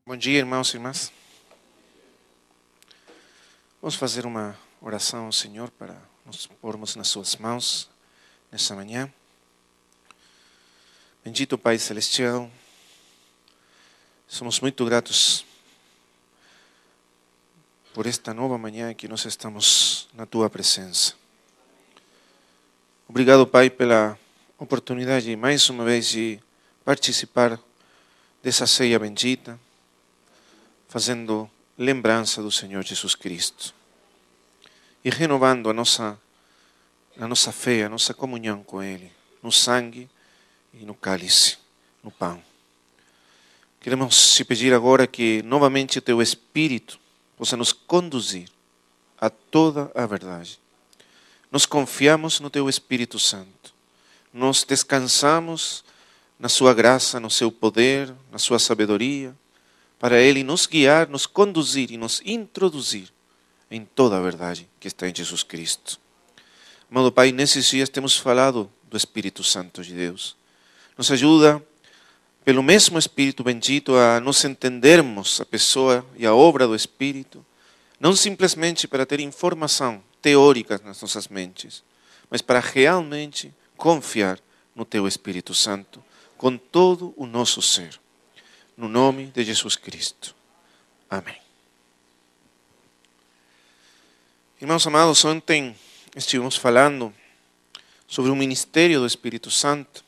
Bom dia, irmãos e irmãs. Vamos fazer uma oração ao Senhor para nos pormos nas suas mãos nessa manhã. Bendito Pai Celestial, somos muito gratos por esta nova manhã que nós estamos na Tua presença. Obrigado, Pai, pela oportunidade mais uma vez de participar dessa ceia bendita, fazendo lembrança do Senhor Jesus Cristo e renovando a nossa fé, a nossa comunhão com Ele, no sangue e no cálice, no pão. Queremos te pedir agora que novamente o Teu Espírito possa nos conduzir a toda a verdade. Nós confiamos no Teu Espírito Santo, nós descansamos na Sua graça, no Seu poder, na Sua sabedoria, para Ele nos guiar, nos conduzir e nos introduzir em toda a verdade que está em Jesus Cristo. Amado Pai, nesses dias temos falado do Espírito Santo de Deus. Nos ajuda, pelo mesmo Espírito bendito, a nos entendermos a pessoa e a obra do Espírito, não simplesmente para ter informação teórica nas nossas mentes, mas para realmente confiar no Teu Espírito Santo com todo o nosso ser. No nome de Jesus Cristo. Amém. Irmãos amados, ontem estivemos falando sobre o ministério do Espírito Santo.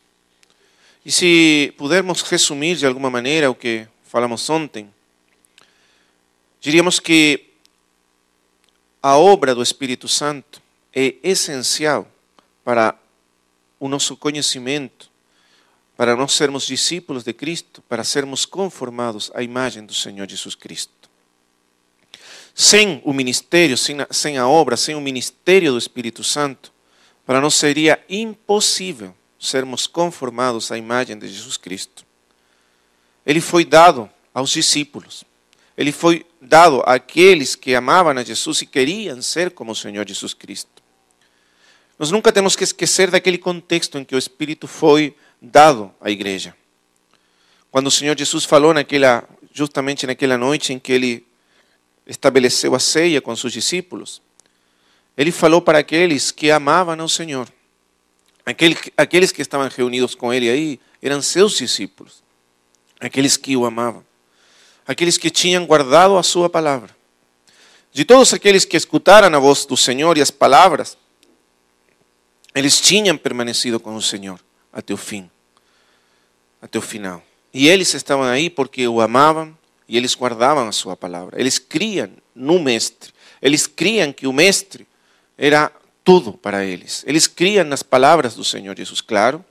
E se pudermos resumir de alguma maneira o que falamos ontem, diríamos que a obra do Espírito Santo é essencial para o nosso conhecimento, para nós sermos discípulos de Cristo, para sermos conformados à imagem do Senhor Jesus Cristo. Sem o ministério, sem a obra, sem o ministério do Espírito Santo, para nós seria impossível sermos conformados à imagem de Jesus Cristo. Ele foi dado aos discípulos. Ele foi dado àqueles que amavam a Jesus e queriam ser como o Senhor Jesus Cristo. Nós nunca temos que esquecer daquele contexto em que o Espírito foi dado à igreja. Quando o Senhor Jesus falou justamente naquela noite em que Ele estabeleceu a ceia com seus discípulos, Ele falou para aqueles que amavam ao Senhor. Aqueles que estavam reunidos com Ele aí eram seus discípulos. Aqueles que o amavam. Aqueles que tinham guardado a sua palavra. De todos aqueles que escutaram a voz do Senhor e as palavras, eles tinham permanecido com o Senhor até o fim, até o final. E eles estavam aí porque o amavam e eles guardavam a sua palavra. Eles criam no Mestre. Eles criam que o Mestre era tudo para eles. Eles criam nas palavras do Senhor Jesus. Claro,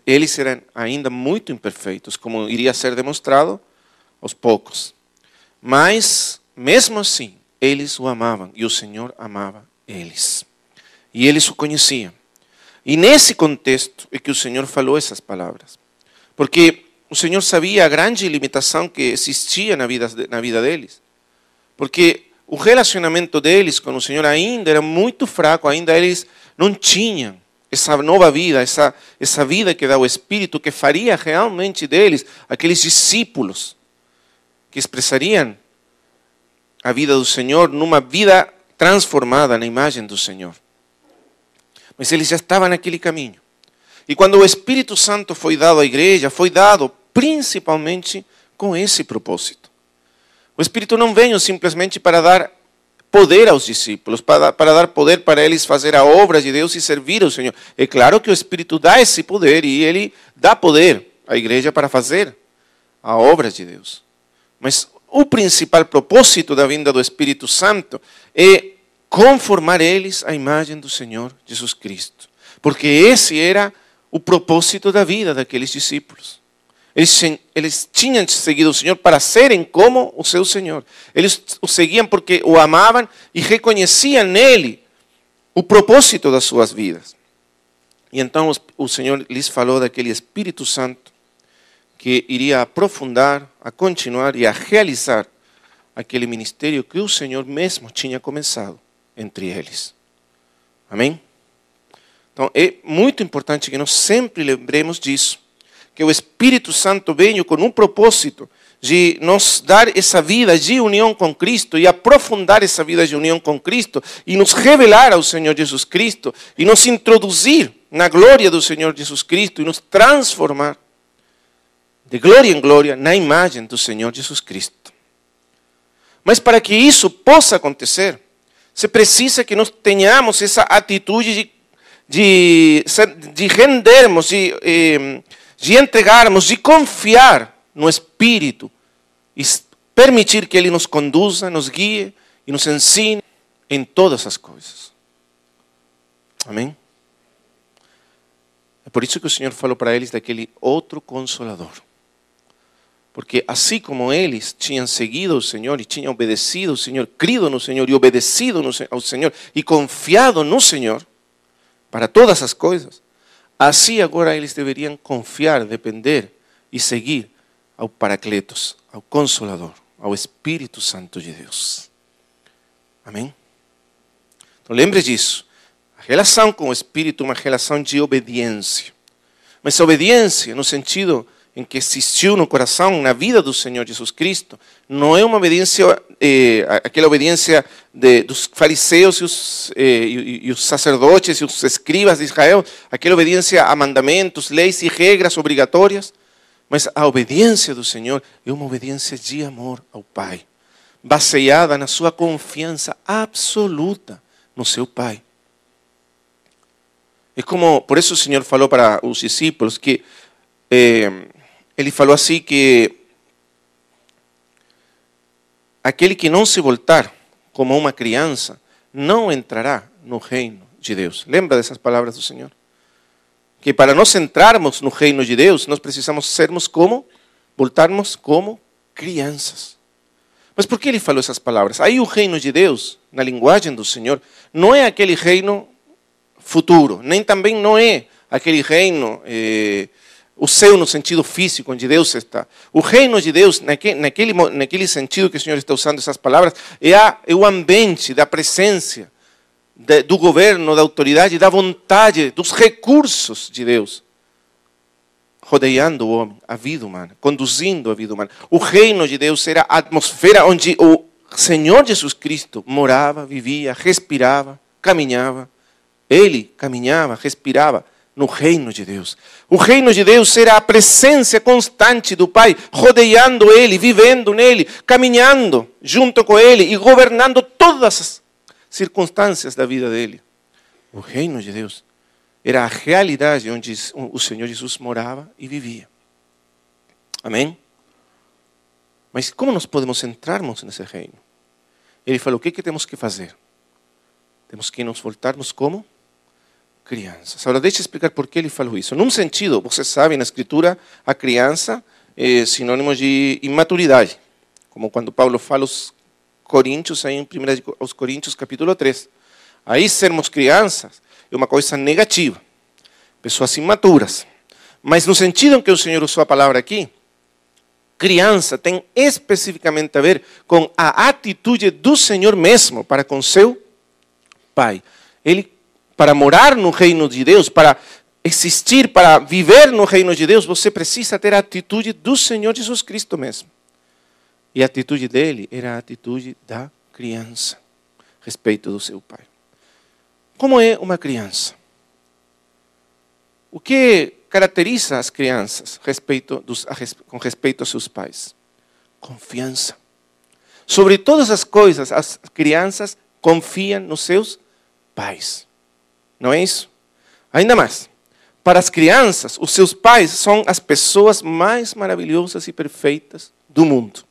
eles eram ainda muito imperfeitos, como iria ser demonstrado aos poucos. Mas, mesmo assim, eles o amavam e o Senhor amava eles. E eles o conheciam. E nesse contexto é que o Senhor falou essas palavras. Porque o Senhor sabia a grande limitação que existia na vida deles. Porque o relacionamento deles com o Senhor ainda era muito fraco, ainda eles não tinham essa nova vida, essa vida que dá o Espírito, que faria realmente deles aqueles discípulos que expressariam a vida do Senhor numa vida transformada na imagem do Senhor. Mas eles já estavam naquele caminho. E quando o Espírito Santo foi dado à igreja, foi dado principalmente com esse propósito. O Espírito não veio simplesmente para dar poder aos discípulos, para dar poder para eles fazer a obra de Deus e servir ao Senhor. É claro que o Espírito dá esse poder e Ele dá poder à igreja para fazer a obra de Deus. Mas o principal propósito da vinda do Espírito Santo é conformar eles à imagem do Senhor Jesus Cristo. Porque esse era o propósito da vida daqueles discípulos. Eles tinham seguido o Senhor para serem como o seu Senhor. Eles o seguiam porque o amavam e reconheciam nele o propósito das suas vidas. E então o Senhor lhes falou daquele Espírito Santo que iria aprofundar, a continuar e a realizar aquele ministério que o Senhor mesmo tinha começado entre eles. Amém? Então é muito importante que nós sempre lembremos disso, que o Espírito Santo veio com um propósito de nos dar essa vida de união com Cristo e aprofundar essa vida de união com Cristo e nos revelar ao Senhor Jesus Cristo e nos introduzir na glória do Senhor Jesus Cristo e nos transformar de glória em glória na imagem do Senhor Jesus Cristo. Mas para que isso possa acontecer, se precisa que nós tenhamos essa atitude de rendermos, de entregarmos, de confiar no Espírito e permitir que Ele nos conduza, nos guie e nos ensine em todas as coisas. Amém? É por isso que o Senhor falou para eles daquele outro Consolador. Porque assim como eles tinham seguido o Senhor e tinham obedecido ao Senhor, crido no Senhor e obedecido ao Senhor e confiado no Senhor para todas as coisas, assim agora eles deveriam confiar, depender e seguir ao Paracletos, ao Consolador, ao Espírito Santo de Deus. Amém? Então lembre disso. A relação com o Espírito é uma relação de obediência. Mas a obediência, no sentido em que existiu no coração, na vida do Senhor Jesus Cristo, não é uma obediência, aquela obediência dos fariseus e os sacerdotes e os escribas de Israel, aquela obediência a mandamentos, leis e regras obrigatórias, mas a obediência do Senhor é uma obediência de amor ao Pai, baseada na sua confiança absoluta no seu Pai. É como, por isso o Senhor falou para os discípulos que Ele falou assim que aquele que não se voltar como uma criança não entrará no reino de Deus. Lembra dessas palavras do Senhor? Que para nós entrarmos no reino de Deus, nós precisamos voltarmos como crianças. Mas por que Ele falou essas palavras? Aí o reino de Deus, na linguagem do Senhor, não é aquele reino futuro, nem também não é aquele reino... o céu no sentido físico, onde Deus está. O reino de Deus, naquele sentido que o Senhor está usando essas palavras, é o ambiente da presença, do governo, da autoridade, da vontade, dos recursos de Deus, rodeando o homem, a vida humana, conduzindo a vida humana. O reino de Deus era a atmosfera onde o Senhor Jesus Cristo morava, vivia, respirava, caminhava. Ele caminhava, respirava no reino de Deus. O reino de Deus era a presença constante do Pai, rodeando Ele, vivendo nele, caminhando junto com Ele e governando todas as circunstâncias da vida dele. O reino de Deus era a realidade onde o Senhor Jesus morava e vivia. Amém? Mas como nós podemos entrarmos nesse reino? Ele falou, o que temos que fazer? Temos que nos voltarmos como crianças. Agora, deixa eu explicar por que ele falou isso. Num sentido, você sabe, na Escritura, a criança é sinônimo de imaturidade. Como quando Paulo fala aos Coríntios, aí em 1 aos Coríntios, capítulo 3. Aí, sermos crianças é uma coisa negativa. Pessoas imaturas. Mas no sentido em que o Senhor usou a palavra aqui, criança tem especificamente a ver com a atitude do Senhor mesmo para com seu Pai. Ele, para morar no reino de Deus, para existir, para viver no reino de Deus, você precisa ter a atitude do Senhor Jesus Cristo mesmo. E a atitude dele era a atitude da criança, a respeito do seu Pai. Como é uma criança? O que caracteriza as crianças com respeito aos seus pais? Confiança. Sobre todas as coisas, as crianças confiam nos seus pais. Não é isso? Ainda mais. Para as crianças, os seus pais são as pessoas mais maravilhosas e perfeitas do mundo.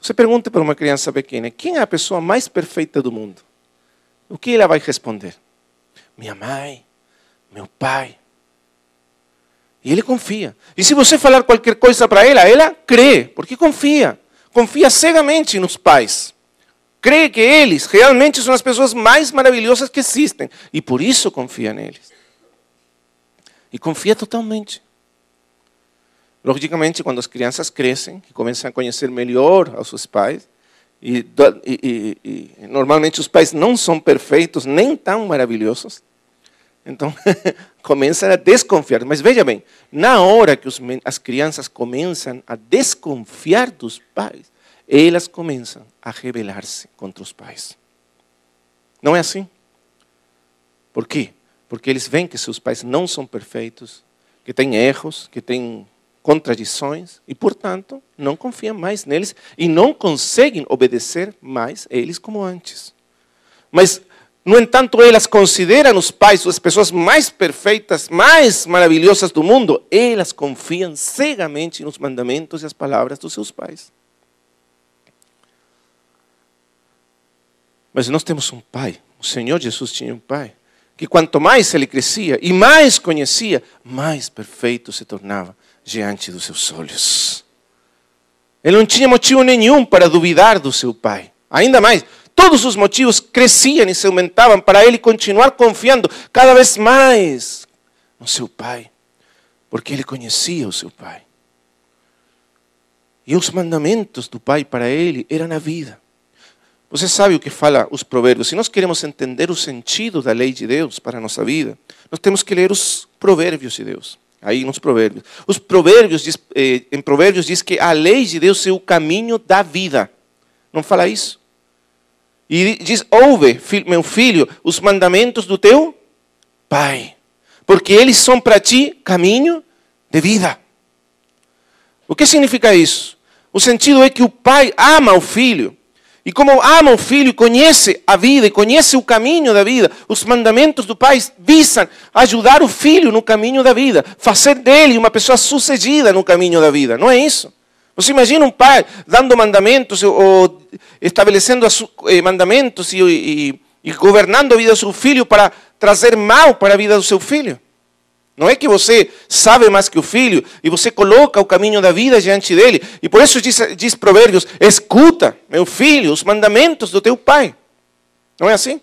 Você pergunta para uma criança pequena, quem é a pessoa mais perfeita do mundo? O que ela vai responder? Minha mãe, meu pai. E ele confia. E se você falar qualquer coisa para ela, ela crê, porque confia. Confia cegamente nos pais. Crê que eles realmente são as pessoas mais maravilhosas que existem. E por isso confia neles. E confia totalmente. Logicamente, quando as crianças crescem, que começam a conhecer melhor aos seus pais, e normalmente os pais não são perfeitos, nem tão maravilhosos, Então, começam a desconfiar. Mas veja bem, na hora que as crianças começam a desconfiar dos pais, elas começam a rebelar-se contra os pais. Não é assim? Por quê? Porque eles veem que seus pais não são perfeitos, que têm erros, que têm contradições e, portanto, não confiam mais neles e não conseguem obedecer mais a eles como antes. Mas, no entanto, elas consideram os pais as pessoas mais perfeitas, mais maravilhosas do mundo. Elas confiam cegamente nos mandamentos e as palavras dos seus pais. Mas nós temos um pai, o Senhor Jesus tinha um pai, que quanto mais ele crescia e mais conhecia, mais perfeito se tornava diante dos seus olhos. Ele não tinha motivo nenhum para duvidar do seu pai. Ainda mais, todos os motivos cresciam e se aumentavam para ele continuar confiando cada vez mais no seu pai, porque ele conhecia o seu pai. E os mandamentos do pai para ele eram a vida. Você sabe o que fala os provérbios? Se nós queremos entender o sentido da lei de Deus para a nossa vida, nós temos que ler os provérbios de Deus. Aí nos provérbios. Os provérbios, em provérbios diz que a lei de Deus é o caminho da vida. Não fala isso? E diz, ouve, meu filho, os mandamentos do teu pai, porque eles são para ti caminho de vida. O que significa isso? O sentido é que o pai ama o filho. E como ama o filho e conhece a vida, e conhece o caminho da vida, os mandamentos do pai visam ajudar o filho no caminho da vida, fazer dele uma pessoa sucedida no caminho da vida. Não é isso? Você imagina um pai dando mandamentos ou estabelecendo mandamentos e governando a vida do seu filho para trazer mal para a vida do seu filho? Não é que você sabe mais que o filho e você coloca o caminho da vida diante dele. E por isso diz Provérbios, escuta, meu filho, os mandamentos do teu pai. Não é assim?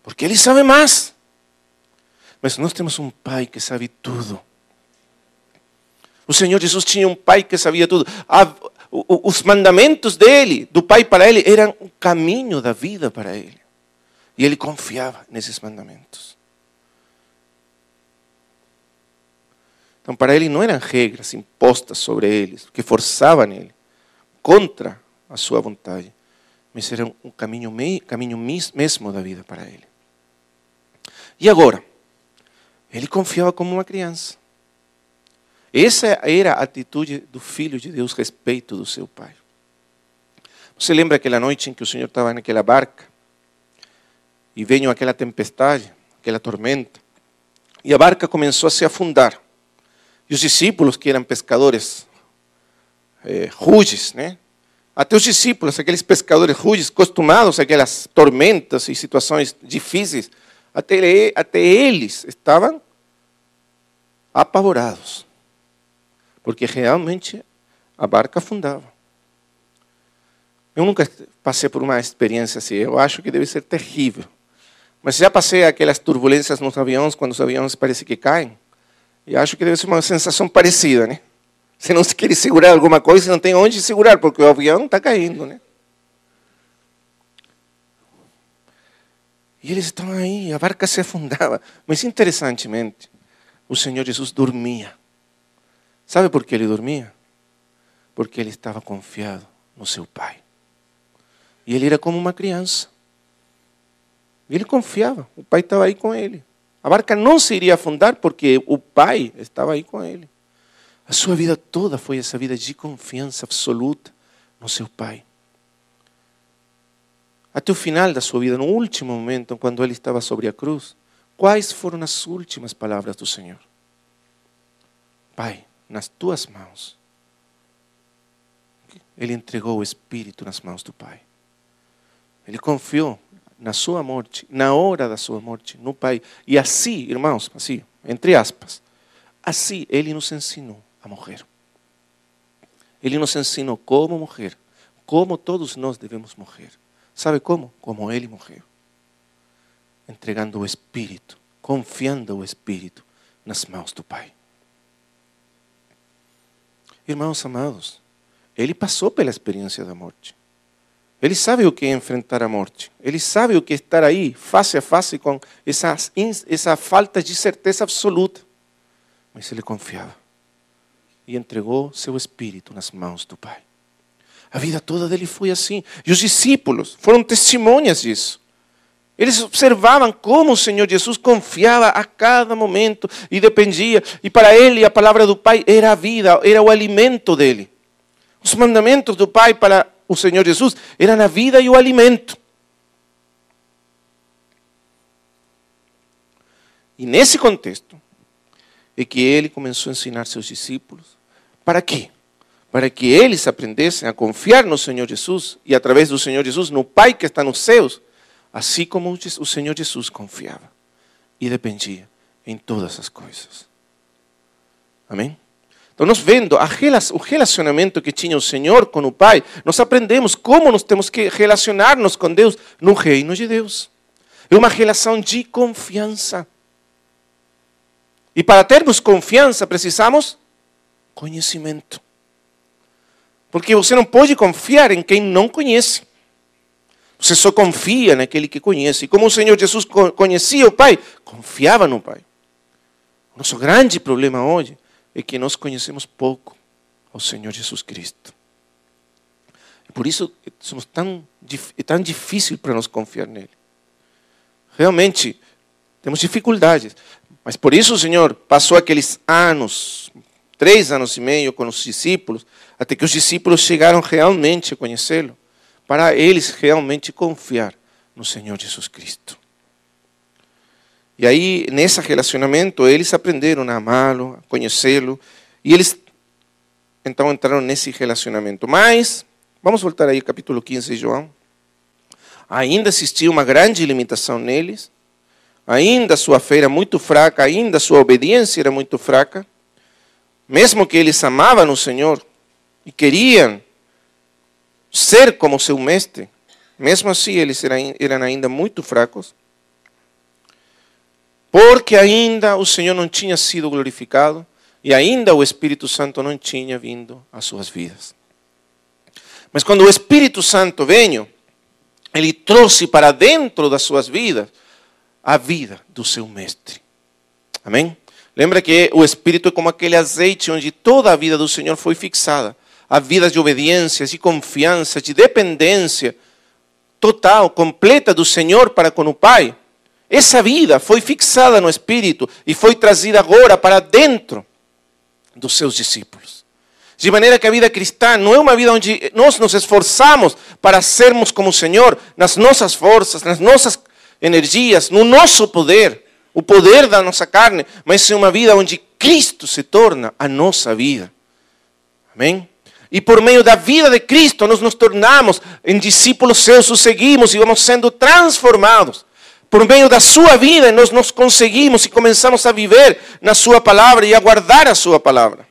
Porque ele sabe mais. Mas nós temos um pai que sabe tudo. O Senhor Jesus tinha um pai que sabia tudo. Os mandamentos dele, do pai para ele, eram o caminho da vida para ele. E ele confiava nesses mandamentos. Então, para ele não eram regras impostas sobre eles, que forçavam ele contra a sua vontade, mas era um caminho mesmo da vida para ele. E agora? Ele confiava como uma criança. Essa era a atitude do Filho de Deus a respeito do seu pai. Você lembra aquela noite em que o Senhor estava naquela barca e veio aquela tempestade, aquela tormenta, e a barca começou a se afundar. E os discípulos, que eram pescadores rudes, né? Até os discípulos, aqueles pescadores rudes, acostumados àquelas tormentas e situações difíceis, até eles estavam apavorados. Porque realmente a barca afundava. Eu nunca passei por uma experiência assim, eu acho que deve ser terrível. Mas já passei aquelas turbulências nos aviões, quando os aviões parecem que caem. E acho que deve ser uma sensação parecida, né? Você não quer segurar alguma coisa, não tem onde segurar, porque o avião está caindo, né? E eles estavam aí, a barca se afundava. Mas, interessantemente, o Senhor Jesus dormia. Sabe por que ele dormia? Porque ele estava confiado no seu Pai. E ele era como uma criança. E ele confiava, o Pai estava aí com ele. A barca não se iria afundar porque o Pai estava aí com ele. A sua vida toda foi essa vida de confiança absoluta no seu Pai. Até o final da sua vida, no último momento, quando ele estava sobre a cruz, quais foram as últimas palavras do Senhor? Pai, nas tuas mãos. Ele entregou o Espírito nas mãos do Pai. Ele confiou na sua morte, na hora da sua morte, no Pai. E assim, irmãos, assim, entre aspas, assim ele nos ensinou a morrer. Ele nos ensinou como morrer, como todos nós devemos morrer. Sabe como? Como ele morreu. Entregando o Espírito, confiando o Espírito nas mãos do Pai. Irmãos amados, ele passou pela experiência da morte. Ele sabe o que é enfrentar a morte. Ele sabe o que é estar aí, face a face, com essa falta de certeza absoluta. Mas ele confiava. E entregou seu espírito nas mãos do Pai. A vida toda dele foi assim. E os discípulos foram testemunhas disso. Eles observavam como o Senhor Jesus confiava a cada momento e dependia. E para ele a palavra do Pai era a vida, era o alimento dele. Os mandamentos do Pai para o Senhor Jesus eram a vida e o alimento. E nesse contexto é que ele começou a ensinar seus discípulos. Para quê? Para que eles aprendessem a confiar no Senhor Jesus e através do Senhor Jesus no Pai que está nos céus, assim como o Senhor Jesus confiava e dependia em todas as coisas. Amém? Então, nós vendo o relacionamento que tinha o Senhor com o Pai, nós aprendemos como nós temos que relacionar-nos com Deus no reino de Deus. É uma relação de confiança. E para termos confiança, precisamos conhecimento. Porque você não pode confiar em quem não conhece. Você só confia naquele que conhece. E como o Senhor Jesus conhecia o Pai, confiava no Pai. O nosso grande problema hoje é que nós conhecemos pouco ao Senhor Jesus Cristo. E por isso é tão difícil para nós confiar nele. Realmente, temos dificuldades. Mas por isso o Senhor passou aqueles anos, 3 anos e meio com os discípulos, até que os discípulos chegaram realmente a conhecê-lo, para eles realmente confiar no Senhor Jesus Cristo. E aí, nesse relacionamento, eles aprenderam a amá-lo, a conhecê-lo, e eles então entraram nesse relacionamento. Mas, vamos voltar aí ao capítulo 15 de João. Ainda existia uma grande limitação neles, ainda a sua fé era muito fraca, ainda a sua obediência era muito fraca. Mesmo que eles amavam o Senhor e queriam ser como seu mestre, mesmo assim eles eram ainda muito fracos, porque ainda o Senhor não tinha sido glorificado e ainda o Espírito Santo não tinha vindo às suas vidas. Mas quando o Espírito Santo veio, ele trouxe para dentro das suas vidas a vida do seu mestre. Amém? Lembra que o Espírito é como aquele azeite onde toda a vida do Senhor foi fixada. A vida de obediência, de confiança, de dependência total, completa do Senhor para com o Pai. Essa vida foi fixada no Espírito e foi trazida agora para dentro dos seus discípulos. De maneira que a vida cristã não é uma vida onde nós nos esforçamos para sermos como o Senhor, nas nossas forças, nas nossas energias, no nosso poder, o poder da nossa carne, mas é uma vida onde Cristo se torna a nossa vida. Amém? E por meio da vida de Cristo, nós nos tornamos em discípulos seus, o seguimos e vamos sendo transformados. Por meio da sua vida, nós nos conseguimos e começamos a viver na sua palavra e a guardar a sua palavra.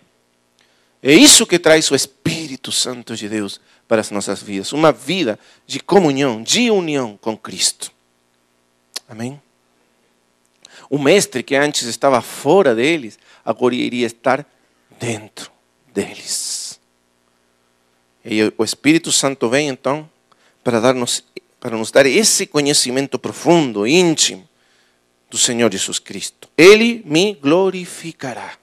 É isso que traz o Espírito Santo de Deus para as nossas vidas. Uma vida de comunhão, de união com Cristo. Amém? O mestre que antes estava fora deles, agora iria estar dentro deles. E o Espírito Santo vem então para nos dar esse conhecimento profundo, íntimo do Senhor Jesus Cristo. Ele me glorificará.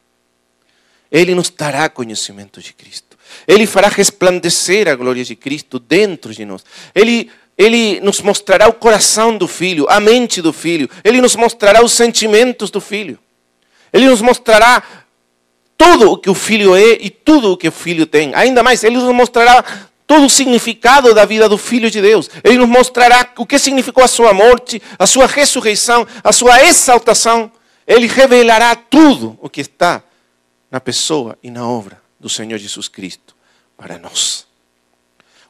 Ele nos dará conhecimento de Cristo. Ele fará resplandecer a glória de Cristo dentro de nós. Ele nos mostrará o coração do Filho, a mente do Filho. Ele nos mostrará os sentimentos do Filho. Ele nos mostrará tudo o que o Filho é e tudo o que o Filho tem. Ainda mais, Ele nos mostrará todo o significado da vida do Filho de Deus. Ele nos mostrará o que significou a sua morte, a sua ressurreição, a sua exaltação. Ele revelará tudo o que está na pessoa e na obra do Senhor Jesus Cristo para nós.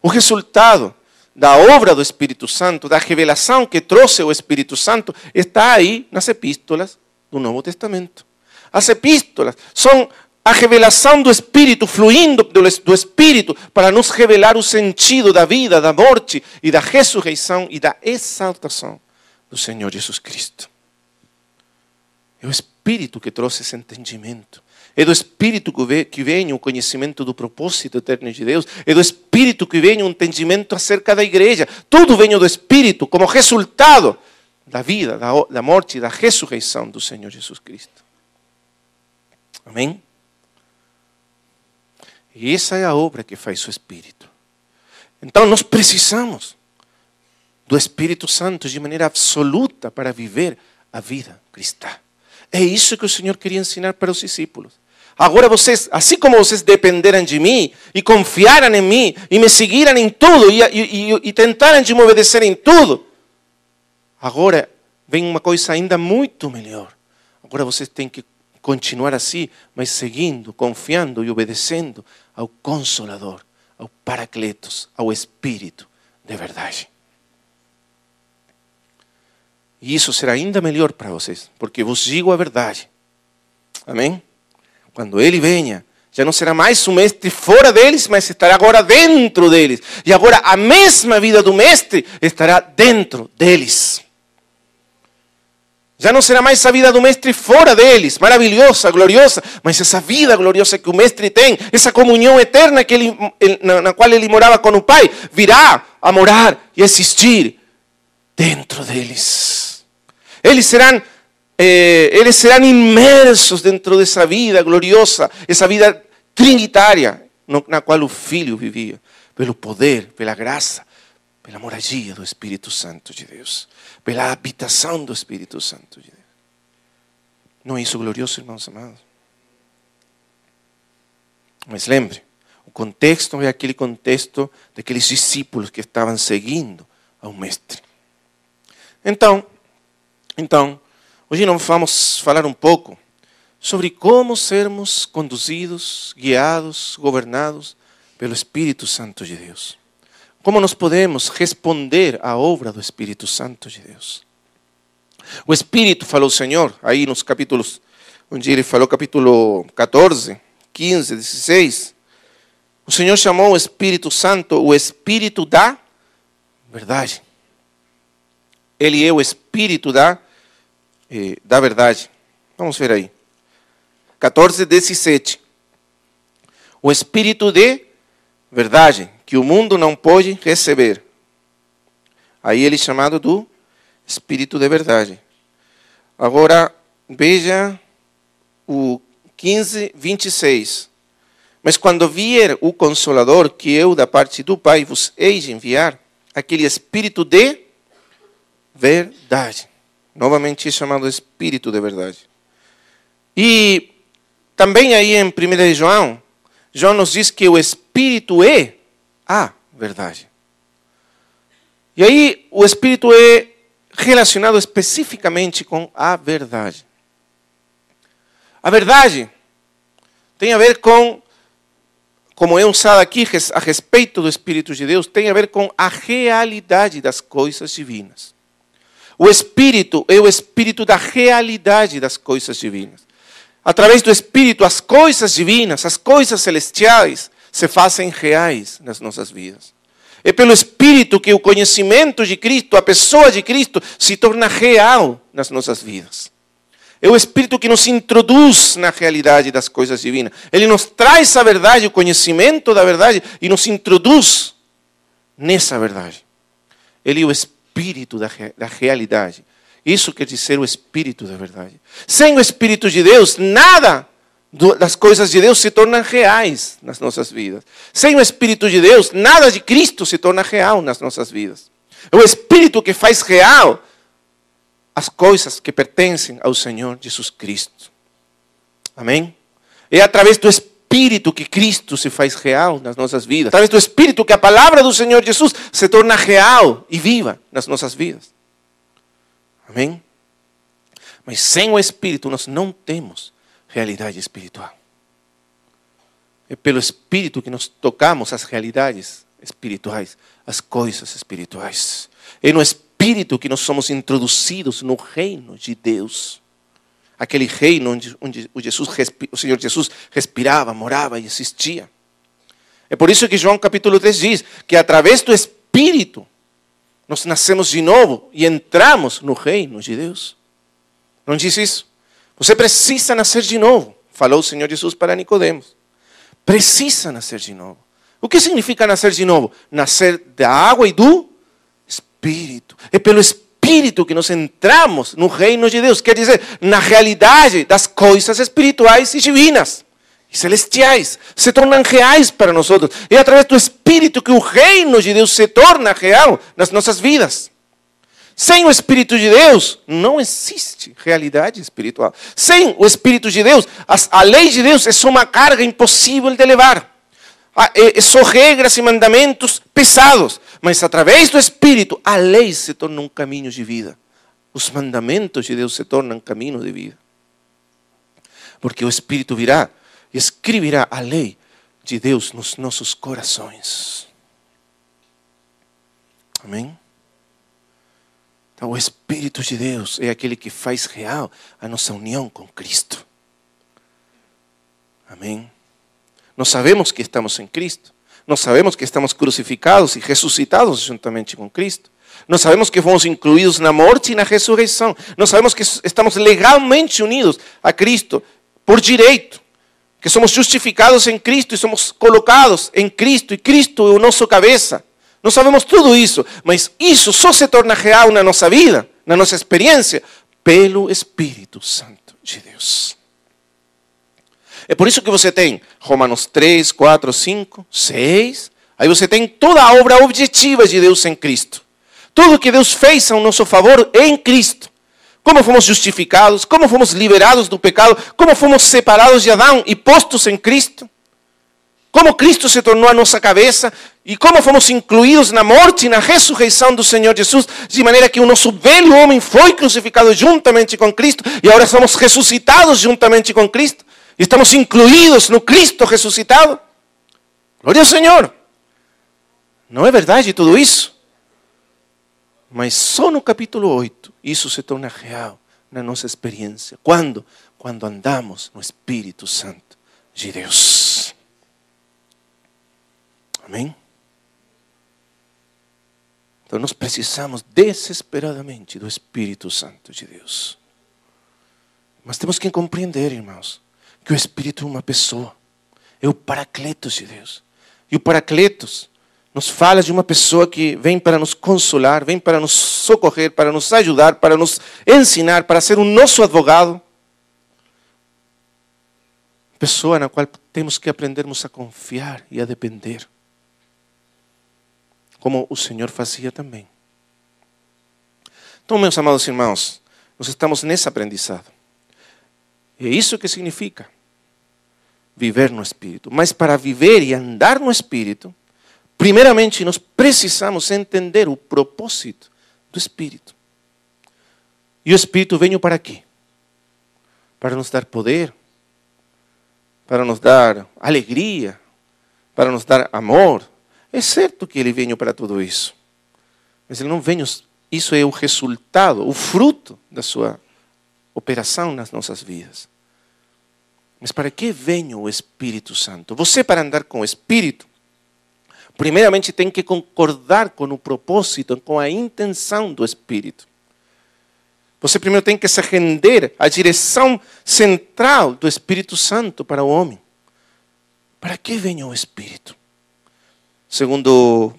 O resultado da obra do Espírito Santo, da revelação que trouxe o Espírito Santo, está aí nas epístolas do Novo Testamento. As epístolas são a revelação do Espírito, fluindo do Espírito, para nos revelar o sentido da vida, da morte e da ressurreição e da exaltação do Senhor Jesus Cristo. É o Espírito que trouxe esse entendimento. É do Espírito que vem o conhecimento do propósito eterno de Deus. É do Espírito que vem o entendimento acerca da igreja. Tudo vem do Espírito como resultado da vida, da morte e da ressurreição do Senhor Jesus Cristo. Amém? E essa é a obra que faz o Espírito. Então nós precisamos do Espírito Santo de maneira absoluta para viver a vida cristã. É isso que o Senhor queria ensinar para os discípulos. Agora vocês, assim como vocês dependeram de mim e confiaram em mim e me seguiram em tudo e tentaram de me obedecer em tudo, agora vem uma coisa ainda muito melhor. Agora vocês têm que continuar assim, mas seguindo, confiando e obedecendo ao Consolador, ao Paracletos, ao Espírito de verdade. E isso será ainda melhor para vocês, porque vos digo a verdade. Amém? Quando Ele venha, já não será mais um mestre fora deles, mas estará agora dentro deles. E agora a mesma vida do mestre estará dentro deles. Já não será mais a vida do mestre fora deles, maravilhosa, gloriosa, mas essa vida gloriosa que o mestre tem, essa comunhão eterna que na qual ele morava com o Pai, virá a morar e existir dentro deles. Eles serão imersos dentro dessa vida gloriosa, essa vida trinitária, na qual o Filho vivia, pelo poder, pela graça, pela moradia do Espírito Santo de Deus, pela habitação do Espírito Santo de Deus. Não é isso glorioso, irmãos amados? Mas lembre, o contexto é aquele contexto daqueles discípulos que estavam seguindo ao Mestre. Então, hoje nós vamos falar um pouco sobre como sermos conduzidos, guiados, governados pelo Espírito Santo de Deus. Como nós podemos responder à obra do Espírito Santo de Deus. O Espírito, falou o Senhor, aí nos capítulos, onde ele falou, capítulo 14, 15, 16, o Senhor chamou o Espírito Santo o Espírito da verdade. Ele é o Espírito da verdade. Vamos ver aí. 14, 17. O Espírito de verdade, que o mundo não pode receber. Aí ele é chamado do Espírito de verdade. Agora, veja o 15, 26. Mas quando vier o Consolador, que eu da parte do Pai vos hei de enviar, aquele Espírito de verdade. Novamente é chamado Espírito de verdade. E também aí em 1 João, João nos diz que o Espírito é a verdade. E aí o Espírito é relacionado especificamente com a verdade. A verdade tem a ver com, como é usado aqui a respeito do Espírito de Deus, tem a ver com a realidade das coisas divinas. O Espírito é o Espírito da realidade das coisas divinas. Através do Espírito, as coisas divinas, as coisas celestiais, se fazem reais nas nossas vidas. É pelo Espírito que o conhecimento de Cristo, a pessoa de Cristo, se torna real nas nossas vidas. É o Espírito que nos introduz na realidade das coisas divinas. Ele nos traz a verdade, o conhecimento da verdade, e nos introduz nessa verdade. Ele é o Espírito da realidade. Isso quer dizer o Espírito da verdade. Sem o Espírito de Deus, nada das coisas de Deus se tornam reais nas nossas vidas. Sem o Espírito de Deus, nada de Cristo se torna real nas nossas vidas. É o Espírito que faz real as coisas que pertencem ao Senhor Jesus Cristo. Amém? É através do Espírito que Cristo se faz real nas nossas vidas. Através do Espírito que a palavra do Senhor Jesus se torna real e viva nas nossas vidas. Amém? Mas sem o Espírito nós não temos realidade espiritual. É pelo Espírito que nós tocamos as realidades espirituais, as coisas espirituais. É no Espírito que nós somos introduzidos no reino de Deus. Aquele reino onde o Senhor Jesus respirava, morava e existia. É por isso que João capítulo 3 diz que através do Espírito nós nascemos de novo e entramos no reino de Deus. Não diz isso? Você precisa nascer de novo. falou o Senhor Jesus para Nicodemos. Precisa nascer de novo. O que significa nascer de novo? Nascer da água e do Espírito. É pelo Espírito que nós entramos no reino de Deus. Quer dizer, na realidade das coisas espirituais e divinas. E celestiais. Se tornam reais para nós. É através do Espírito que o reino de Deus se torna real nas nossas vidas. Sem o Espírito de Deus, não existe realidade espiritual. Sem o Espírito de Deus, a lei de Deus é só uma carga impossível de levar. São regras e mandamentos pesados. Mas através do Espírito, a lei se torna um caminho de vida. Os mandamentos de Deus se tornam caminho de vida. Porque o Espírito virá e escreverá a lei de Deus nos nossos corações. Amém? Então, o Espírito de Deus é aquele que faz real a nossa união com Cristo. Amém? Nós sabemos que estamos em Cristo. Nós sabemos que estamos crucificados e ressuscitados juntamente com Cristo. Nós sabemos que fomos incluídos na morte e na ressurreição. Nós sabemos que estamos legalmente unidos a Cristo por direito. Que somos justificados em Cristo e somos colocados em Cristo. E Cristo é o nosso cabeça. Nós sabemos tudo isso. Mas isso só se torna real na nossa vida, na nossa experiência, pelo Espírito Santo de Deus. É por isso que você tem Romanos 3, 4, 5, 6. Aí você tem toda a obra objetiva de Deus em Cristo. Tudo que Deus fez a nosso favor em Cristo. Como fomos justificados, como fomos liberados do pecado, como fomos separados de Adão e postos em Cristo. Como Cristo se tornou a nossa cabeça e como fomos incluídos na morte e na ressurreição do Senhor Jesus, de maneira que o nosso velho homem foi crucificado juntamente com Cristo e agora somos ressuscitados juntamente com Cristo. Estamos incluídos no Cristo ressuscitado. Glória ao Senhor. Não é verdade tudo isso? Mas só no capítulo 8 isso se torna real na nossa experiência. Quando? Quando andamos no Espírito Santo de Deus. Amém? Então nós precisamos desesperadamente do Espírito Santo de Deus. Mas temos que compreender, irmãos, que o Espírito é uma pessoa. É o Paracletos de Deus. E o Paracletos nos fala de uma pessoa que vem para nos consolar, vem para nos socorrer, para nos ajudar, para nos ensinar, para ser o nosso advogado. Pessoa na qual temos que aprendermos a confiar e a depender. Como o Senhor fazia também. Então, meus amados irmãos, nós estamos nesse aprendizado. É isso que significa viver no Espírito. Mas para viver e andar no Espírito, primeiramente nós precisamos entender o propósito do Espírito. E o Espírito veio para quê? Para nos dar poder, para nos dar alegria, para nos dar amor. É certo que ele veio para tudo isso. Mas ele não veio, isso é o resultado, o fruto da sua operação nas nossas vidas. Mas para que vem o Espírito Santo? Você, para andar com o Espírito, primeiramente tem que concordar com o propósito, com a intenção do Espírito. Você primeiro tem que se render à direção central do Espírito Santo para o homem. Para que vem o Espírito? Segundo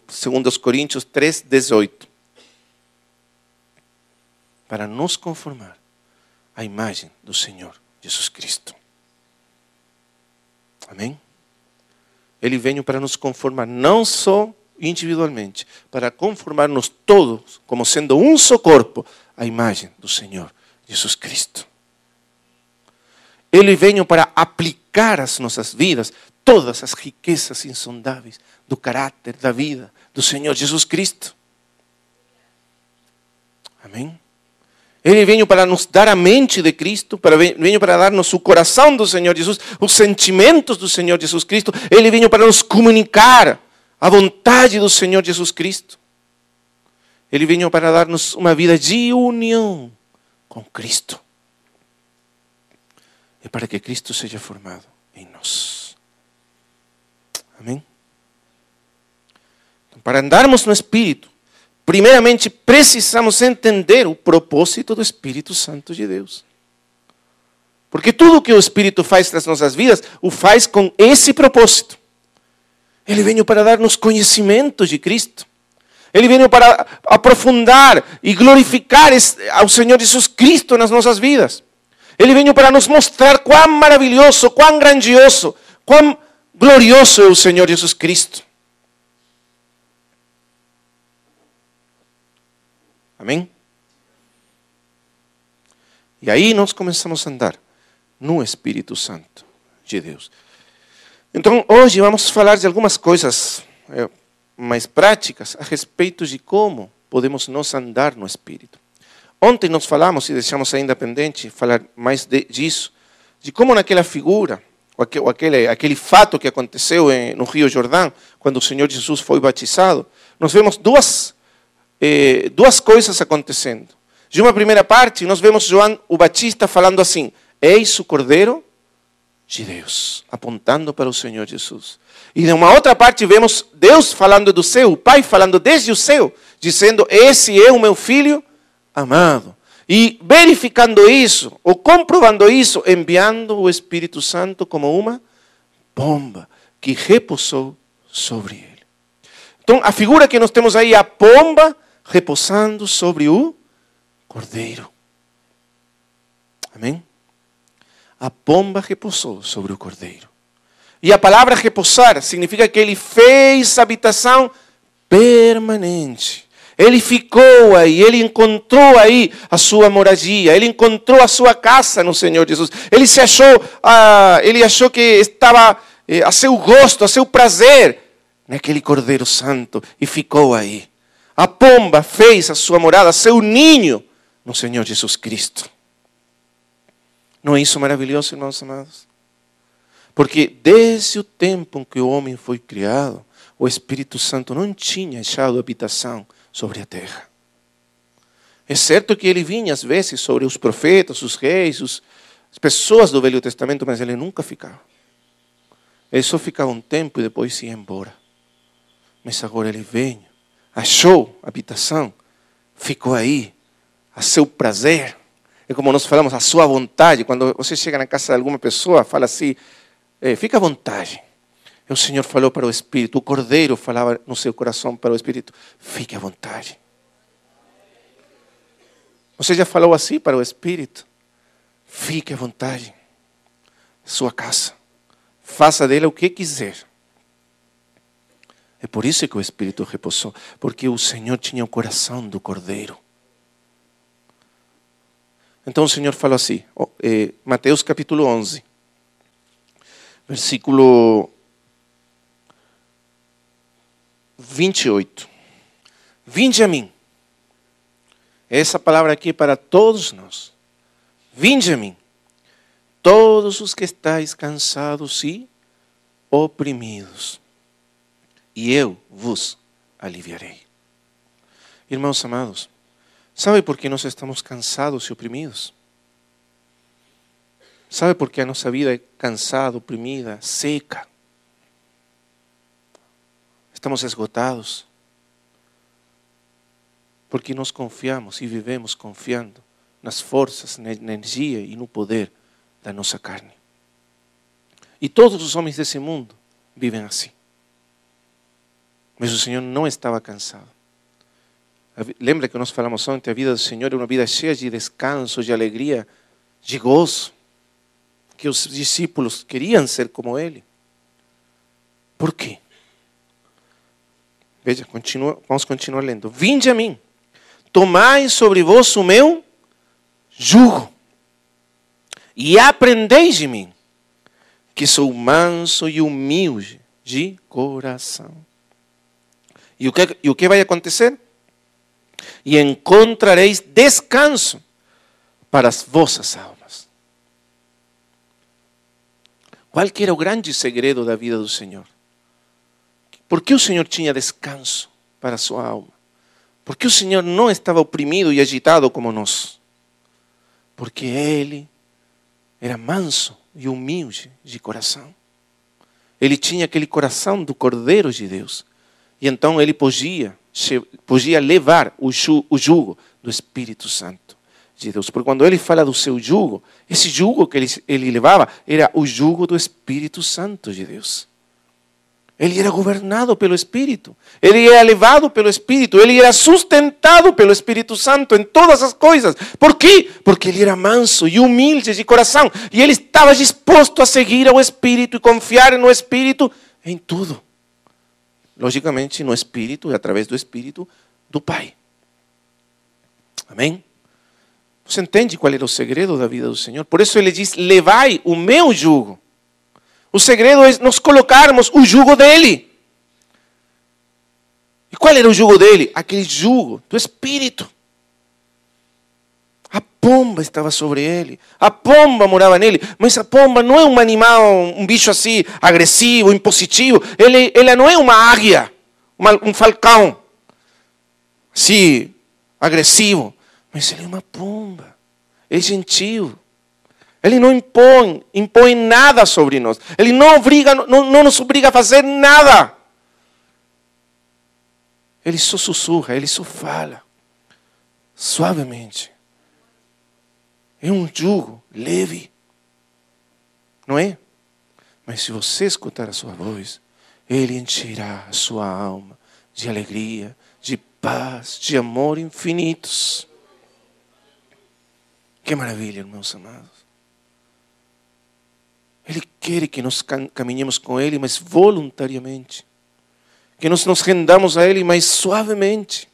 os Coríntios 3, 18. Para nos conformar à imagem do Senhor Jesus Cristo. Amém? Ele veio para nos conformar, não só individualmente, para conformar-nos todos, como sendo um só corpo, à imagem do Senhor Jesus Cristo. Ele veio para aplicar às nossas vidas todas as riquezas insondáveis do caráter, da vida do Senhor Jesus Cristo. Amém? Ele veio para nos dar a mente de Cristo, veio para dar-nos o coração do Senhor Jesus, os sentimentos do Senhor Jesus Cristo. Ele veio para nos comunicar a vontade do Senhor Jesus Cristo. Ele veio para dar-nos uma vida de união com Cristo. E para que Cristo seja formado em nós. Amém? Então, para andarmos no Espírito, primeiramente, precisamos entender o propósito do Espírito Santo de Deus. Porque tudo que o Espírito faz nas nossas vidas, o faz com esse propósito. Ele veio para dar-nos conhecimento de Cristo. Ele veio para aprofundar e glorificar ao Senhor Jesus Cristo nas nossas vidas. Ele veio para nos mostrar quão maravilhoso, quão grandioso, quão glorioso é o Senhor Jesus Cristo. Amém? E aí nós começamos a andar no Espírito Santo de Deus. Então, hoje vamos falar de algumas coisas mais práticas a respeito de como podemos nós andar no Espírito. Ontem nós falamos, e deixamos ainda pendente falar mais disso, de como naquela figura, ou aquele fato que aconteceu no Rio Jordão, quando o Senhor Jesus foi batizado, nós vemos duas coisas acontecendo. De uma primeira parte, nós vemos João o Batista falando assim: eis o Cordeiro de Deus, apontando para o Senhor Jesus. E de uma outra parte, vemos Deus falando do céu, o Pai falando desde o céu, dizendo: esse é o meu Filho amado. E verificando isso, ou comprovando isso, enviando o Espírito Santo como uma pomba que repousou sobre ele. Então, a figura que nós temos aí é a pomba repousando sobre o Cordeiro. Amém? A pomba repousou sobre o Cordeiro. E a palavra repousar significa que ele fez habitação permanente. Ele ficou aí, ele encontrou aí a sua moradia, ele encontrou a sua casa no Senhor Jesus. Ele achou que estava a seu gosto, a seu prazer naquele Cordeiro Santo e ficou aí. A pomba fez a sua morada, seu ninho no Senhor Jesus Cristo. Não é isso maravilhoso, irmãos amados? Porque desde o tempo em que o homem foi criado, o Espírito Santo não tinha achado habitação sobre a terra. É certo que ele vinha às vezes sobre os profetas, os reis, as pessoas do Velho Testamento, mas ele nunca ficava. Ele só ficava um tempo e depois ia embora. Mas agora ele veio, achou habitação, ficou aí, a seu prazer. É como nós falamos, a sua vontade. Quando você chega na casa de alguma pessoa, fala assim: fica à vontade. E o Senhor falou para o Espírito, o Cordeiro falava no seu coração para o Espírito: fique à vontade. Você já falou assim para o Espírito? Fique à vontade. Sua casa. Faça dela o que quiser. É por isso que o Espírito repousou. Porque o Senhor tinha o coração do Cordeiro. Então o Senhor falou assim, Mateus capítulo 11, versículo 28. Vinde a mim. Essa palavra aqui é para todos nós. Vinde a mim, todos os que estáis cansados e oprimidos, e eu vos aliviarei. Irmãos amados, sabe por que nós estamos cansados e oprimidos? Sabe por que a nossa vida é cansada, oprimida, seca? Estamos esgotados. Porque nós confiamos e vivemos confiando nas forças, na energia e no poder da nossa carne. E todos os homens desse mundo vivem assim. Mas o Senhor não estava cansado. Lembra que nós falamos ontem, a vida do Senhor é uma vida cheia de descanso, de alegria, de gozo. Que os discípulos queriam ser como Ele. Por quê? Veja, vamos continuar lendo. Vinde a mim, tomai sobre vós o meu jugo, e aprendeis de mim, que sou manso e humilde de coração. E o que vai acontecer? E encontrareis descanso para as vossas almas. Qual que era o grande segredo da vida do Senhor? Por que o Senhor tinha descanso para a sua alma? Por que o Senhor não estava oprimido e agitado como nós? Porque Ele era manso e humilde de coração. Ele tinha aquele coração do Cordeiro de Deus. E então ele podia levar o jugo do Espírito Santo. de Deus. Porque quando ele fala do seu jugo, esse jugo que ele levava era o jugo do Espírito Santo de Deus. Ele era governado pelo Espírito. Ele era levado pelo Espírito. Ele era sustentado pelo Espírito Santo em todas as coisas. Por quê? Porque ele era manso e humilde de coração. E ele estava disposto a seguir ao Espírito e confiar no Espírito em tudo. Logicamente, no Espírito e através do Espírito do Pai. Amém? Você entende qual era o segredo da vida do Senhor? Por isso ele diz, levai o meu jugo. O segredo é nós colocarmos o jugo dele. E qual era o jugo dele? Aquele jugo do Espírito. A pomba estava sobre ele. A pomba morava nele. Mas a pomba não é um animal, um bicho assim, agressivo, impositivo. Ela não é uma águia, um falcão, assim, agressivo. Mas ele é uma pomba. É gentil. Ele não impõe nada sobre nós. Ele não nos obriga a fazer nada. Ele só sussurra, ele só fala. Suavemente. É um jugo leve. Não é? Mas se você escutar a sua voz, ele encherá a sua alma de alegria, de paz, de amor infinitos. Que maravilha, irmãos amados. Ele quer que nós caminhemos com Ele, mas voluntariamente. Que nós nos rendamos a Ele, mas suavemente.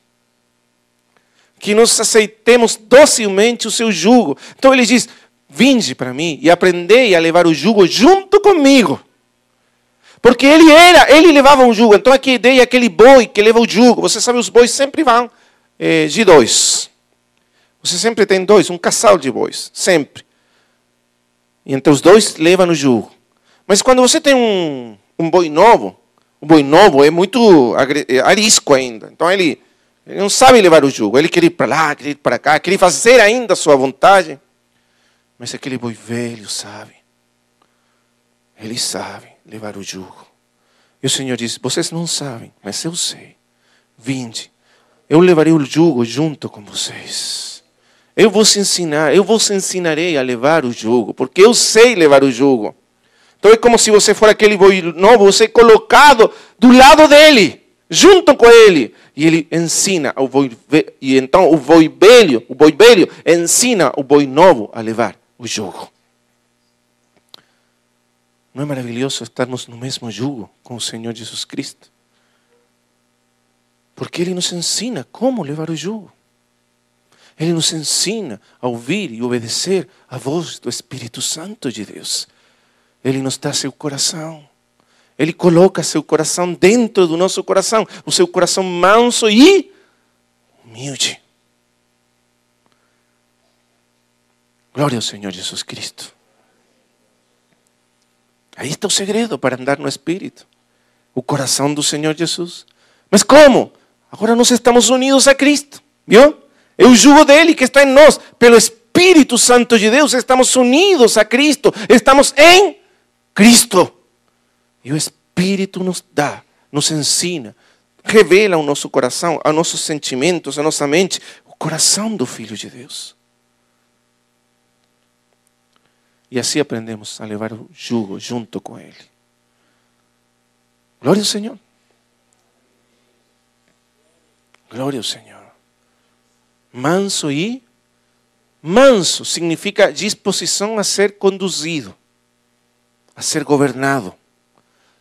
Que nós aceitemos docilmente o seu jugo. Então Ele diz, vinde para mim e aprendei a levar o jugo junto comigo. Porque ele levava um jugo. Então aqui a ideia é aquele boi que leva o jugo. Você sabe, os bois sempre vão de dois. Você sempre tem dois, um casal de bois, sempre. E então os dois levam o jugo. Mas quando você tem um boi novo, o boi novo é muito arisco ainda. Então ele não sabe levar o jugo. Ele quer ir para lá, quer ir para cá, quer fazer ainda a sua vontade. Mas aquele boi velho sabe. Ele sabe levar o jugo. E o Senhor diz, vocês não sabem, mas eu sei. Vinde, eu levarei o jugo junto com vocês. Eu vos ensinarei a levar o jugo, porque eu sei levar o jugo. Então é como se você for aquele boi novo, você é colocado do lado dele, junto com ele. E ele ensina ao boi, e então o boi velho ensina o boi novo a levar o jugo. Não é maravilhoso estarmos no mesmo jugo com o Senhor Jesus Cristo? Porque Ele nos ensina como levar o jugo. Ele nos ensina a ouvir e obedecer a voz do Espírito Santo de Deus. Ele nos dá seu coração. Ele coloca seu coração dentro do nosso coração. O seu coração manso e humilde. Glória ao Senhor Jesus Cristo. Aí está o segredo para andar no Espírito. O coração do Senhor Jesus. Mas como? Agora nós estamos unidos a Cristo. Viu? É o jugo dele que está em nós. Pelo Espírito Santo de Deus estamos unidos a Cristo. Estamos em Cristo. E o Espírito nos dá, nos ensina, revela ao nosso coração, aos nossos sentimentos, à nossa mente, o coração do Filho de Deus. E assim aprendemos a levar o jugo junto com Ele. Glória ao Senhor. Glória ao Senhor. Manso significa disposição a ser conduzido, a ser governado.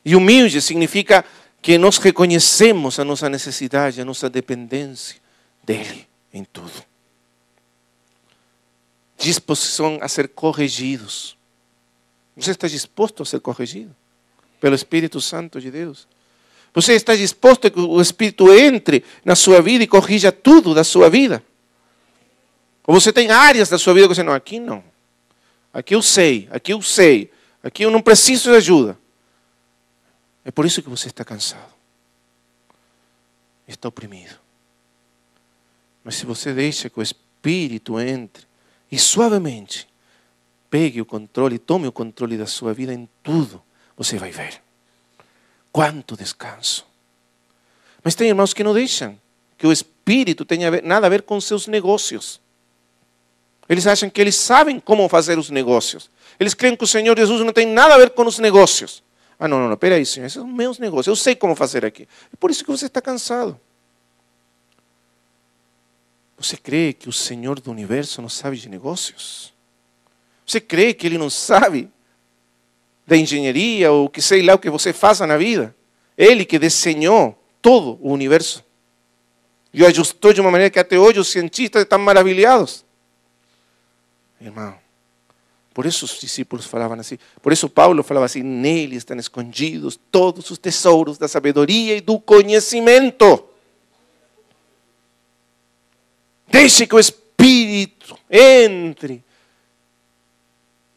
E humilde significa que nós reconhecemos a nossa necessidade, a nossa dependência dele em tudo. Disposição a ser corrigidos. Você está disposto a ser corrigido pelo Espírito Santo de Deus? Você está disposto a que o Espírito entre na sua vida e corrija tudo da sua vida? Ou você tem áreas da sua vida que você não, aqui não. Aqui eu sei. Aqui eu não preciso de ajuda. É por isso que você está cansado. Está oprimido. Mas se você deixa que o Espírito entre e suavemente pegue o controle, tome o controle da sua vida em tudo, você vai ver quanto descanso. Mas tem irmãos que não deixam que o Espírito tenha nada a ver com seus negócios. Eles acham que eles sabem como fazer os negócios. Eles creem que o Senhor Jesus não tem nada a ver com os negócios. Ah, não, peraí, Senhor, esses são meus negócios. Eu sei como fazer aqui. É por isso que você está cansado. Você crê que o Senhor do universo não sabe de negócios? Você crê que Ele não sabe da engenharia ou que sei lá o que você faça na vida? Ele que desenhou todo o universo. E o ajustou de uma maneira que até hoje os cientistas estão maravilhados. Irmão, por isso os discípulos falavam assim. Por isso Paulo falava assim: nele estão escondidos todos os tesouros da sabedoria e do conhecimento. Deixe que o Espírito entre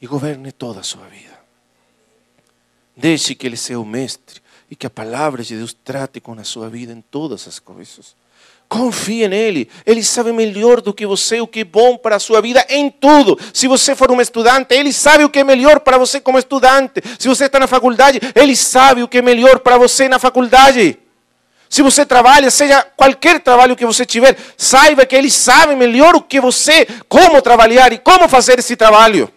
e governe toda a sua vida. Deixe que Ele seja o mestre e que a palavra de Deus trate com a sua vida em todas as coisas. Confie nele. Ele sabe melhor do que você o que é bom para a sua vida em tudo. Se você for um estudante, Ele sabe o que é melhor para você como estudante. Se você está na faculdade, Ele sabe o que é melhor para você na faculdade. Se você trabalha, seja qualquer trabalho que você tiver, saiba que Ele sabe melhor o que você, como trabalhar e como fazer esse trabalho.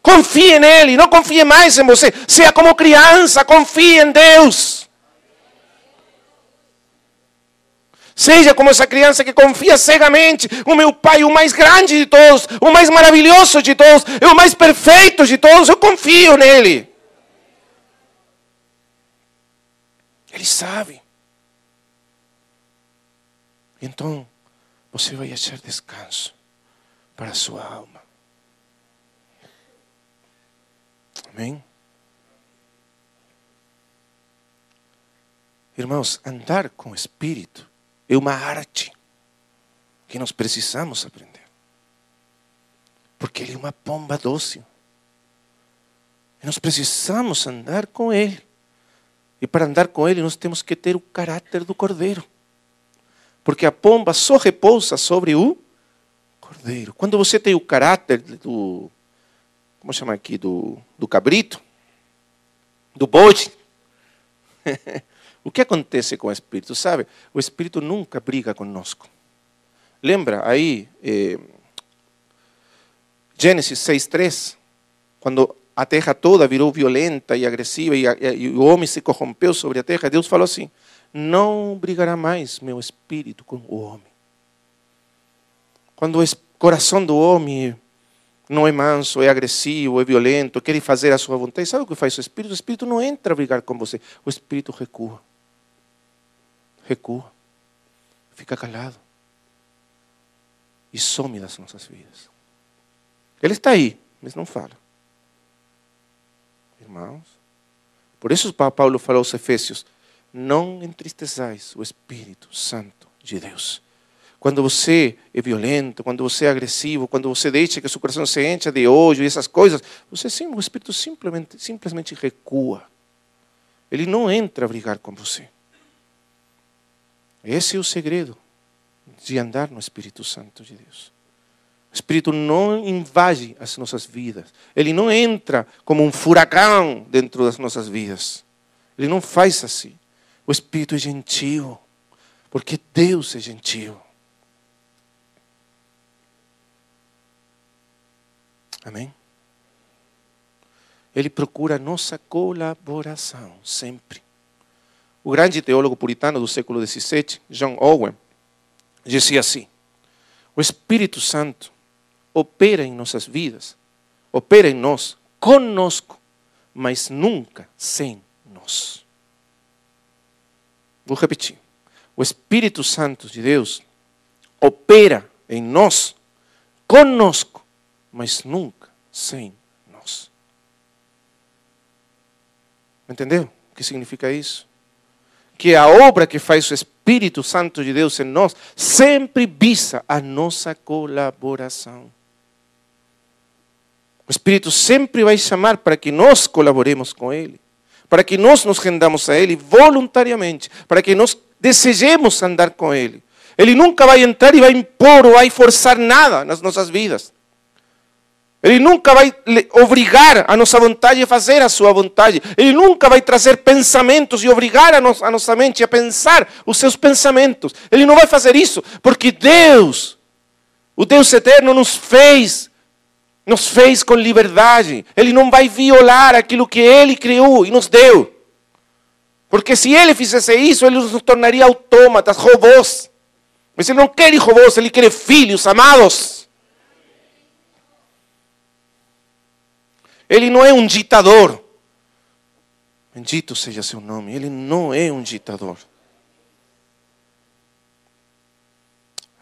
Confie nele, não confie mais em você. Seja como criança, confie em Deus. Seja como essa criança que confia cegamente. O meu Pai, o mais grande de todos, o mais maravilhoso de todos, o mais perfeito de todos, eu confio nele. Ele sabe. Então, você vai achar descanso para a sua alma. Amém? Irmãos, andar com o Espírito é uma arte que nós precisamos aprender. Porque Ele é uma pomba dócil. E nós precisamos andar com Ele. E para andar com Ele nós temos que ter o caráter do cordeiro. Porque a pomba só repousa sobre o cordeiro. Quando você tem o caráter do, como chama aqui, do cabrito, do bode, o que acontece com o Espírito? Sabe? O Espírito nunca briga conosco. Lembra aí, Gênesis 6:3, quando a terra toda virou violenta e agressiva e o homem se corrompeu sobre a terra, Deus falou assim: não brigará mais meu espírito com o homem. Quando o coração do homem não é manso, é agressivo, é violento, quer fazer a sua vontade, sabe o que faz o Espírito? O Espírito não entra a brigar com você, o Espírito recua. Recua, fica calado e some das nossas vidas. Ele está aí, mas não fala. Irmãos, por isso Paulo falou aos Efésios: não entristeçais o Espírito Santo de Deus. Quando você é violento, quando você é agressivo, quando você deixa que seu coração se encha de ódio e essas coisas, o Espírito simplesmente recua. Ele não entra a brigar com você. Esse é o segredo de andar no Espírito Santo de Deus. O Espírito não invade as nossas vidas. Ele não entra como um furacão dentro das nossas vidas. Ele não faz assim. O Espírito é gentil, porque Deus é gentil. Amém? Ele procura nossa colaboração sempre. O grande teólogo puritano do século XVII, John Owen, dizia assim: o Espírito Santo opera em nossas vidas, opera em nós, conosco, mas nunca sem nós. Vou repetir. O Espírito Santo de Deus opera em nós, conosco, mas nunca sem nós. Entendeu o que significa isso? Que a obra que faz o Espírito Santo de Deus em nós sempre visa a nossa colaboração. O Espírito sempre vai chamar para que nós colaboremos com Ele, para que nós nos rendamos a Ele voluntariamente, para que nós desejemos andar com Ele. Ele nunca vai entrar e vai impor ou vai forçar nada nas nossas vidas. Ele nunca vai obrigar a nossa vontade a fazer a sua vontade. Ele nunca vai trazer pensamentos e obrigar a nossa mente a pensar os seus pensamentos. Ele não vai fazer isso, porque Deus O Deus eterno nos fez com liberdade. Ele não vai violar aquilo que Ele criou e nos deu. Porque se Ele fizesse isso, Ele nos tornaria autômatas, robôs. Mas Ele não quer robôs, Ele quer filhos amados. Ele não é um ditador. Bendito seja seu nome. Ele não é um ditador.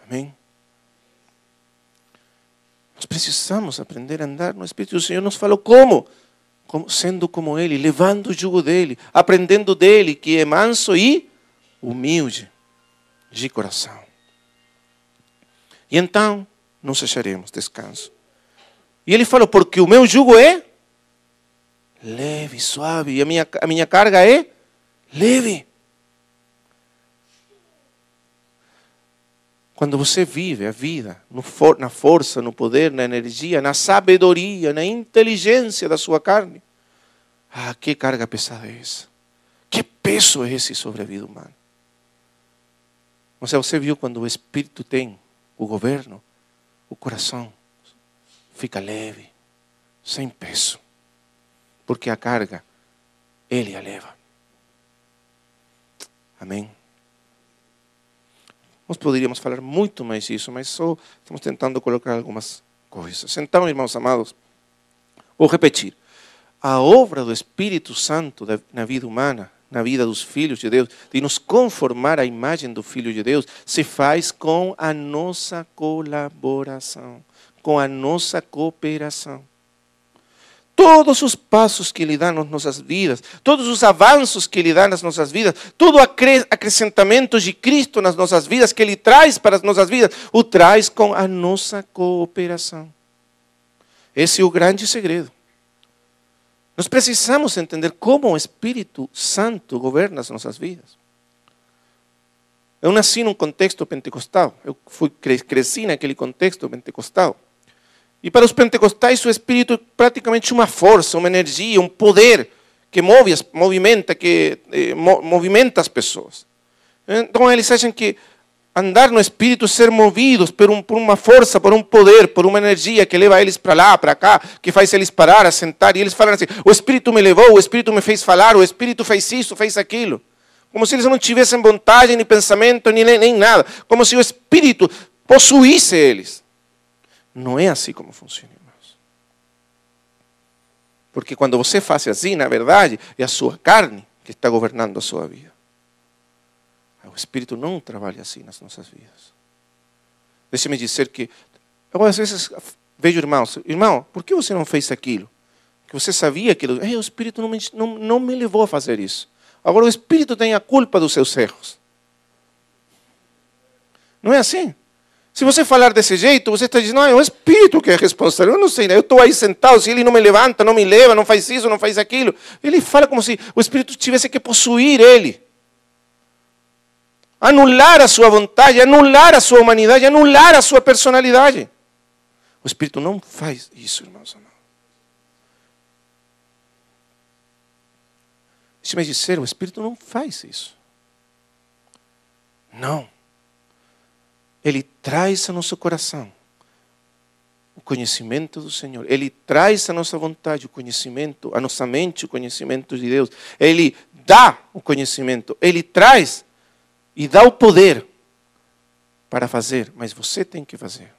Amém? Nós precisamos aprender a andar no Espírito. O Senhor nos falou como? Sendo como Ele, levando o jugo dEle, aprendendo dEle, que é manso e humilde de coração. E então, nos acharemos descanso. E Ele falou, porque o meu jugo é leve, suave, e a minha carga é leve. Quando você vive a vida na força, no poder, na energia, na sabedoria, na inteligência da sua carne, que carga pesada é essa? Que peso é esse sobre a vida humana? Ou seja, você viu quando o Espírito tem o governo, o coração fica leve, sem peso, porque a carga, Ele a leva. Amém? Nós poderíamos falar muito mais disso, mas só estamos tentando colocar algumas coisas. Então, irmãos amados, vou repetir. A obra do Espírito Santo na vida humana, na vida dos filhos de Deus, de nos conformar à imagem do Filho de Deus, se faz com a nossa colaboração, com a nossa cooperação. Todos os passos que Ele dá nas nossas vidas, todos os avanços que Ele dá nas nossas vidas, todo o acrescentamento de Cristo nas nossas vidas, que Ele traz para as nossas vidas, o traz com a nossa cooperação. Esse é o grande segredo. Nós precisamos entender como o Espírito Santo governa as nossas vidas. Eu nasci num contexto pentecostal, eu cresci naquele contexto pentecostal. E para os pentecostais o Espírito é praticamente uma força, uma energia, um poder que movimenta as pessoas. Então eles acham que andar no Espírito, ser movidos por uma força, por um poder, por uma energia que leva eles para lá, para cá, que faz eles parar, assentar. E eles falam assim, o Espírito me levou, o Espírito me fez falar, o Espírito fez isso, fez aquilo. Como se eles não tivessem vontade, nem pensamento, nem nada. Como se o Espírito possuísse eles. Não é assim como funciona, irmãos. Porque quando você faz assim, na verdade, é a sua carne que está governando a sua vida. O Espírito não trabalha assim nas nossas vidas. Deixe-me dizer que, eu às vezes vejo irmãos, irmão, por que você não fez aquilo? Que você sabia que o Espírito não me levou a fazer isso. Agora o Espírito tem a culpa dos seus erros. Não é assim? Se você falar desse jeito, você está dizendo, não, é o Espírito que é responsável. Eu não sei, eu estou aí sentado, se ele não me levanta, não me leva, não faz isso, não faz aquilo. Ele fala como se o Espírito tivesse que possuir ele. Anular a sua vontade, anular a sua humanidade, anular a sua personalidade. O Espírito não faz isso, irmãos. Deixa-me dizer, o Espírito não faz isso. Não. Ele traz a nosso coração o conhecimento do Senhor. Ele traz a nossa vontade, o conhecimento, a nossa mente, o conhecimento de Deus. Ele dá o conhecimento. Ele traz e dá o poder para fazer, mas você tem que fazer.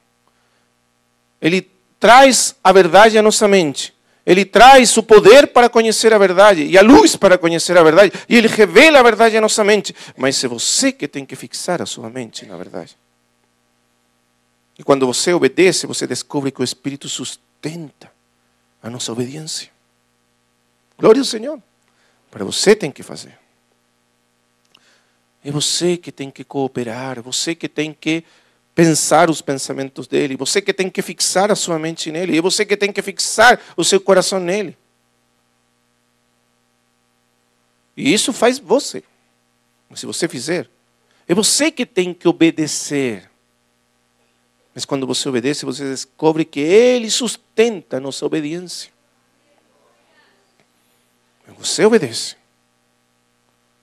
Ele traz a verdade à nossa mente. Ele traz o poder para conhecer a verdade e a luz para conhecer a verdade. E Ele revela a verdade à nossa mente. Mas é você que tem que fixar a sua mente na verdade. E quando você obedece, você descobre que o Espírito sustenta a nossa obediência. Glória ao Senhor. Para você tem que fazer. É você que tem que cooperar, você que tem que pensar os pensamentos dele, você que tem que fixar a sua mente nele, é você que tem que fixar o seu coração nele. E isso faz você. Mas se você fizer, é você que tem que obedecer. Mas quando você obedece, você descobre que Ele sustenta a nossa obediência. Você obedece.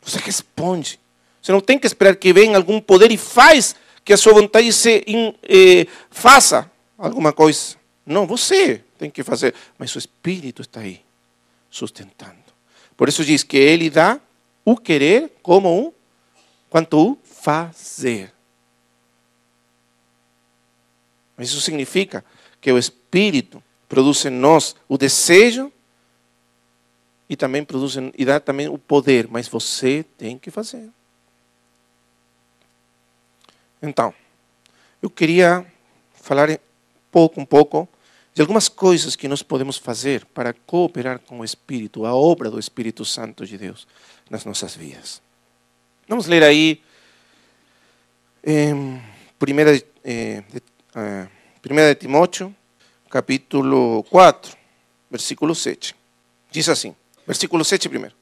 Você responde. Você não tem que esperar que venha algum poder e faz que a sua vontade faça alguma coisa. Não, você tem que fazer. Mas o Espírito está aí, sustentando. Por isso diz que Ele dá o querer como quanto o fazer. Mas isso significa que o Espírito produz em nós o desejo e também e dá também o poder, mas você tem que fazer. Então, eu queria falar um pouco de algumas coisas que nós podemos fazer para cooperar com o Espírito, a obra do Espírito Santo de Deus nas nossas vidas. Vamos ler aí 1 de Timóteo, capítulo 4, versículo 7. Diz assim, versículo 7 primeiro.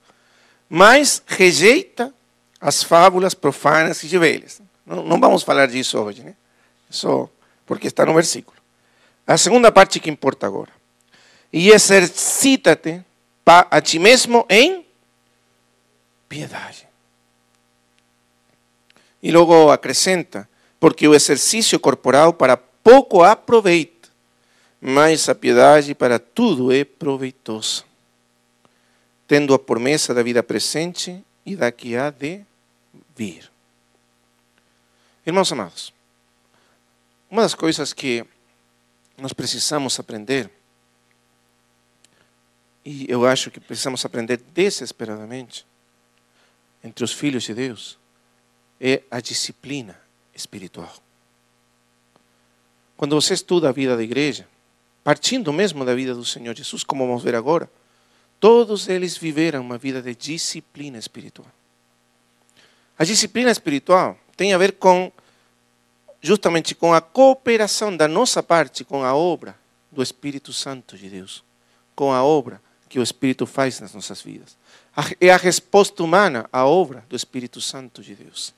Mas rejeita as fábulas profanas e de velhas. Não vamos falar disso hoje, né? Só porque está no versículo. A segunda parte que importa agora. E exercita-te a ti mesmo em piedade. E logo acrescenta, porque o exercício corporal para pouco aproveita, mas a piedade para tudo é proveitosa, tendo a promessa da vida presente e da que há de vir. Irmãos amados, uma das coisas que nós precisamos aprender, e eu acho que precisamos aprender desesperadamente entre os filhos de Deus, é a disciplina espiritual. Quando você estuda a vida da igreja, partindo mesmo da vida do Senhor Jesus, como vamos ver agora, todos eles viveram uma vida de disciplina espiritual. A disciplina espiritual tem a ver justamente com a cooperação da nossa parte com a obra do Espírito Santo de Deus, com a obra que o Espírito faz nas nossas vidas. É a resposta humana à obra do Espírito Santo de Deus.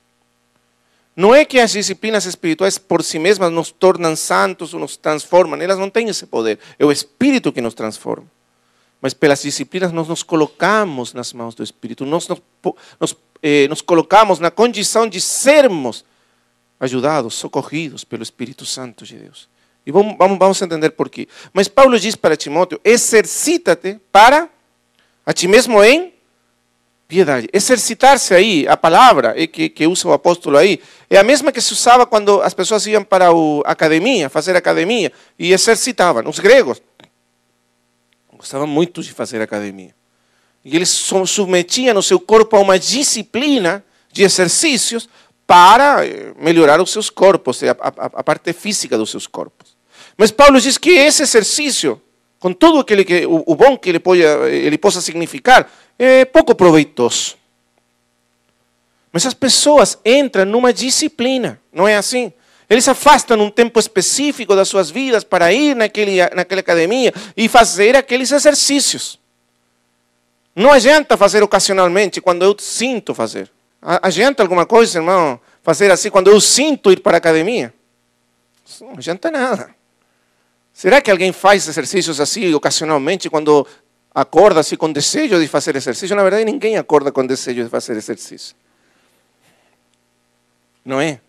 Não é que as disciplinas espirituais por si mesmas nos tornam santos ou nos transformam, elas não têm esse poder, é o Espírito que nos transforma. Mas pelas disciplinas nós nos colocamos nas mãos do Espírito, nós nos colocamos na condição de sermos ajudados, socorridos pelo Espírito Santo de Deus. E vamos entender por quê. Mas Paulo diz para Timóteo, exercita-te para a ti mesmo em piedade. Exercitar-se aí, a palavra que usa o apóstolo aí, é a mesma que se usava quando as pessoas iam para a academia, fazer academia, e exercitavam. Os gregos gostavam muito de fazer academia. E eles submetiam o seu corpo a uma disciplina de exercícios para melhorar os seus corpos, a parte física dos seus corpos. Mas Paulo diz que esse exercício, com tudo o bom que ele possa significar, é pouco proveitoso. Mas as pessoas entram numa disciplina, não é assim? Eles afastam um tempo específico das suas vidas para ir naquela academia e fazer aqueles exercícios. Não adianta fazer ocasionalmente, quando eu sinto fazer. Adianta alguma coisa, irmão, fazer assim quando eu sinto ir para a academia? Não adianta nada. Será que alguém faz exercícios assim ocasionalmente quando acorda assim com desejo de fazer exercício? Na verdade, ninguém acorda com desejo de fazer exercício. Não é?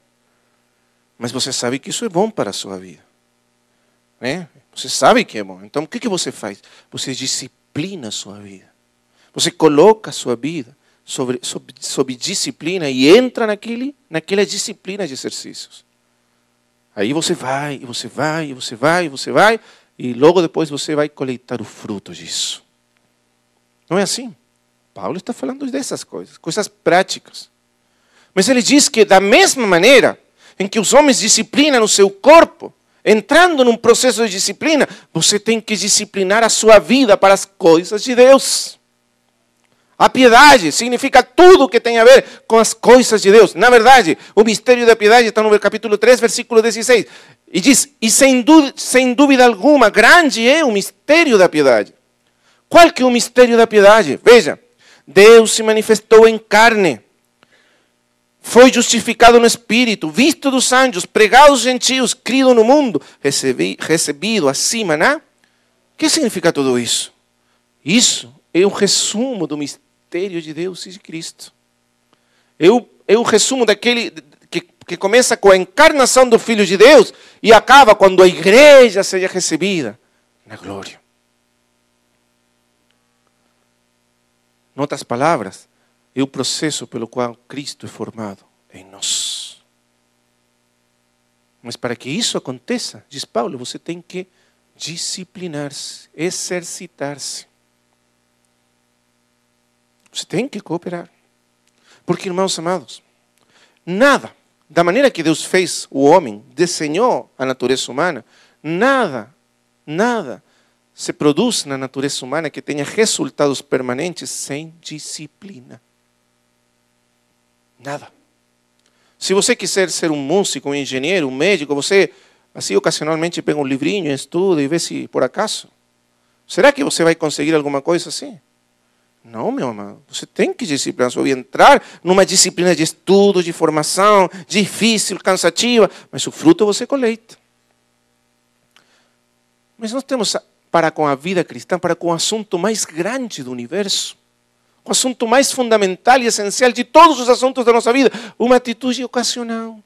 Mas você sabe que isso é bom para a sua vida. Né? Você sabe que é bom. Então, o que você faz? Você disciplina a sua vida. Você coloca a sua vida sob disciplina e entra naquela disciplina de exercícios. Aí você vai, e você vai, e você vai, e você vai, e logo depois você vai coletar o fruto disso. Não é assim? Paulo está falando dessas coisas práticas. Mas ele diz que da mesma maneira em que os homens disciplinam o seu corpo, entrando num processo de disciplina, você tem que disciplinar a sua vida para as coisas de Deus. A piedade significa tudo que tem a ver com as coisas de Deus. Na verdade, o mistério da piedade está no capítulo 3, versículo 16. E diz, e sem dúvida alguma, grande é o mistério da piedade. Qual que é o mistério da piedade? Veja, Deus se manifestou em carne. Foi justificado no Espírito, visto dos anjos, pregado aos gentios, crido no mundo, recebido acima, né? O que significa tudo isso? Isso é um resumo do mistério de Deus e de Cristo. É o resumo daquele Porque começa com a encarnação do Filho de Deus e acaba quando a igreja seja recebida na glória. Em outras palavras, é o processo pelo qual Cristo é formado em nós. Mas para que isso aconteça, diz Paulo, você tem que disciplinar-se, exercitar-se. Você tem que cooperar. Porque, irmãos amados, nada, da maneira que Deus fez o homem, desenhou a natureza humana, nada se produz na natureza humana que tenha resultados permanentes sem disciplina. Nada. Se você quiser ser um músico, um engenheiro, um médico, você assim ocasionalmente pega um livrinho, estuda e vê se por acaso. Será que você vai conseguir alguma coisa assim? Não, meu amado. Você tem que disciplinar sua vida, entrar numa disciplina de estudo, de formação, difícil, cansativa, mas o fruto você colheita. Mas nós temos para com a vida cristã, para com o assunto mais grande do universo, o assunto mais fundamental e essencial de todos os assuntos da nossa vida, uma atitude ocasional.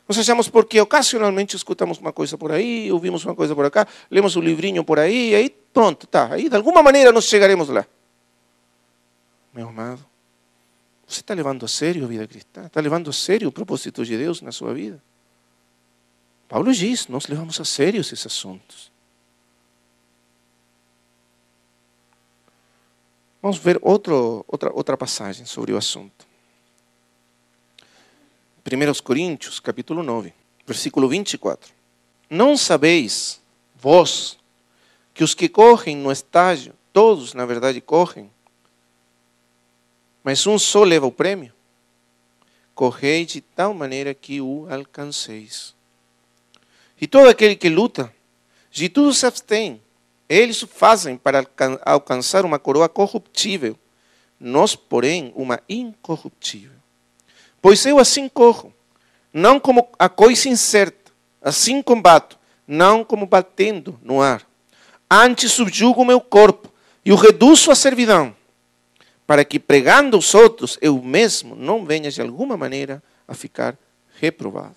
Nós achamos porque ocasionalmente escutamos uma coisa por aí, ouvimos uma coisa por acá, lemos um livrinho por aí, e aí pronto, tá. Aí de alguma maneira nós chegaremos lá. Meu amado, você está levando a sério a vida cristã? Está levando a sério o propósito de Deus na sua vida? Paulo diz, nós levamos a sério esses assuntos. Vamos ver outra passagem sobre o assunto. 1 Coríntios, capítulo 9, versículo 24. Não sabeis, vós, que os que correm no estágio, todos na verdade correm, mas um só leva o prêmio? Correi de tal maneira que o alcanceis. E todo aquele que luta, de tudo se abstém. Eles o fazem para alcançar uma coroa corruptível, nós, porém, uma incorruptível. Pois eu assim corro, não como a coisa incerta, assim combato, não como batendo no ar. Antes subjugo o meu corpo e o reduzo à servidão, para que pregando aos outros, eu mesmo não venha de alguma maneira a ficar reprovado.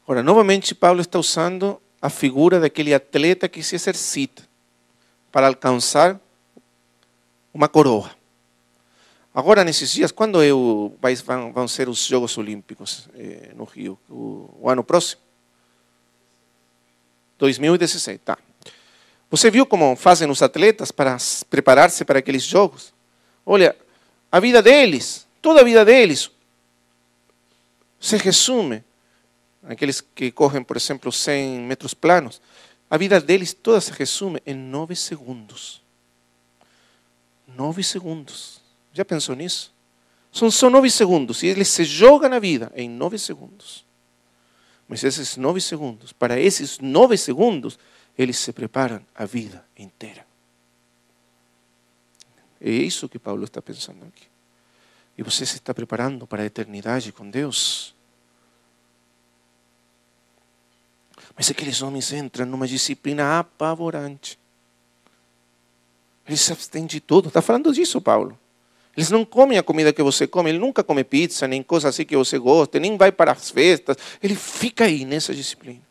Agora, novamente, Paulo está usando a figura daquele atleta que se exercita para alcançar uma coroa. Agora, nesses dias, quando vão ser os Jogos Olímpicos no Rio? O ano próximo? 2016, tá. Você viu como fazem os atletas para preparar-se para aqueles jogos? Olha, a vida deles, toda a vida deles, se resume, aqueles que correm, por exemplo, 100 metros planos, a vida deles toda se resume em 9 segundos. 9 segundos. Já pensou nisso? São só 9 segundos e eles se jogam na vida em 9 segundos. Mas esses 9 segundos, para esses 9 segundos, eles se preparam a vida inteira. É isso que Paulo está pensando aqui. E você se está preparando para a eternidade com Deus. Mas aqueles homens entram numa disciplina apavorante. Eles se abstêm de tudo. Está falando disso, Paulo. Eles não comem a comida que você come. Ele nunca come pizza, nem coisa assim que você gosta, nem vai para as festas. Ele fica aí nessa disciplina.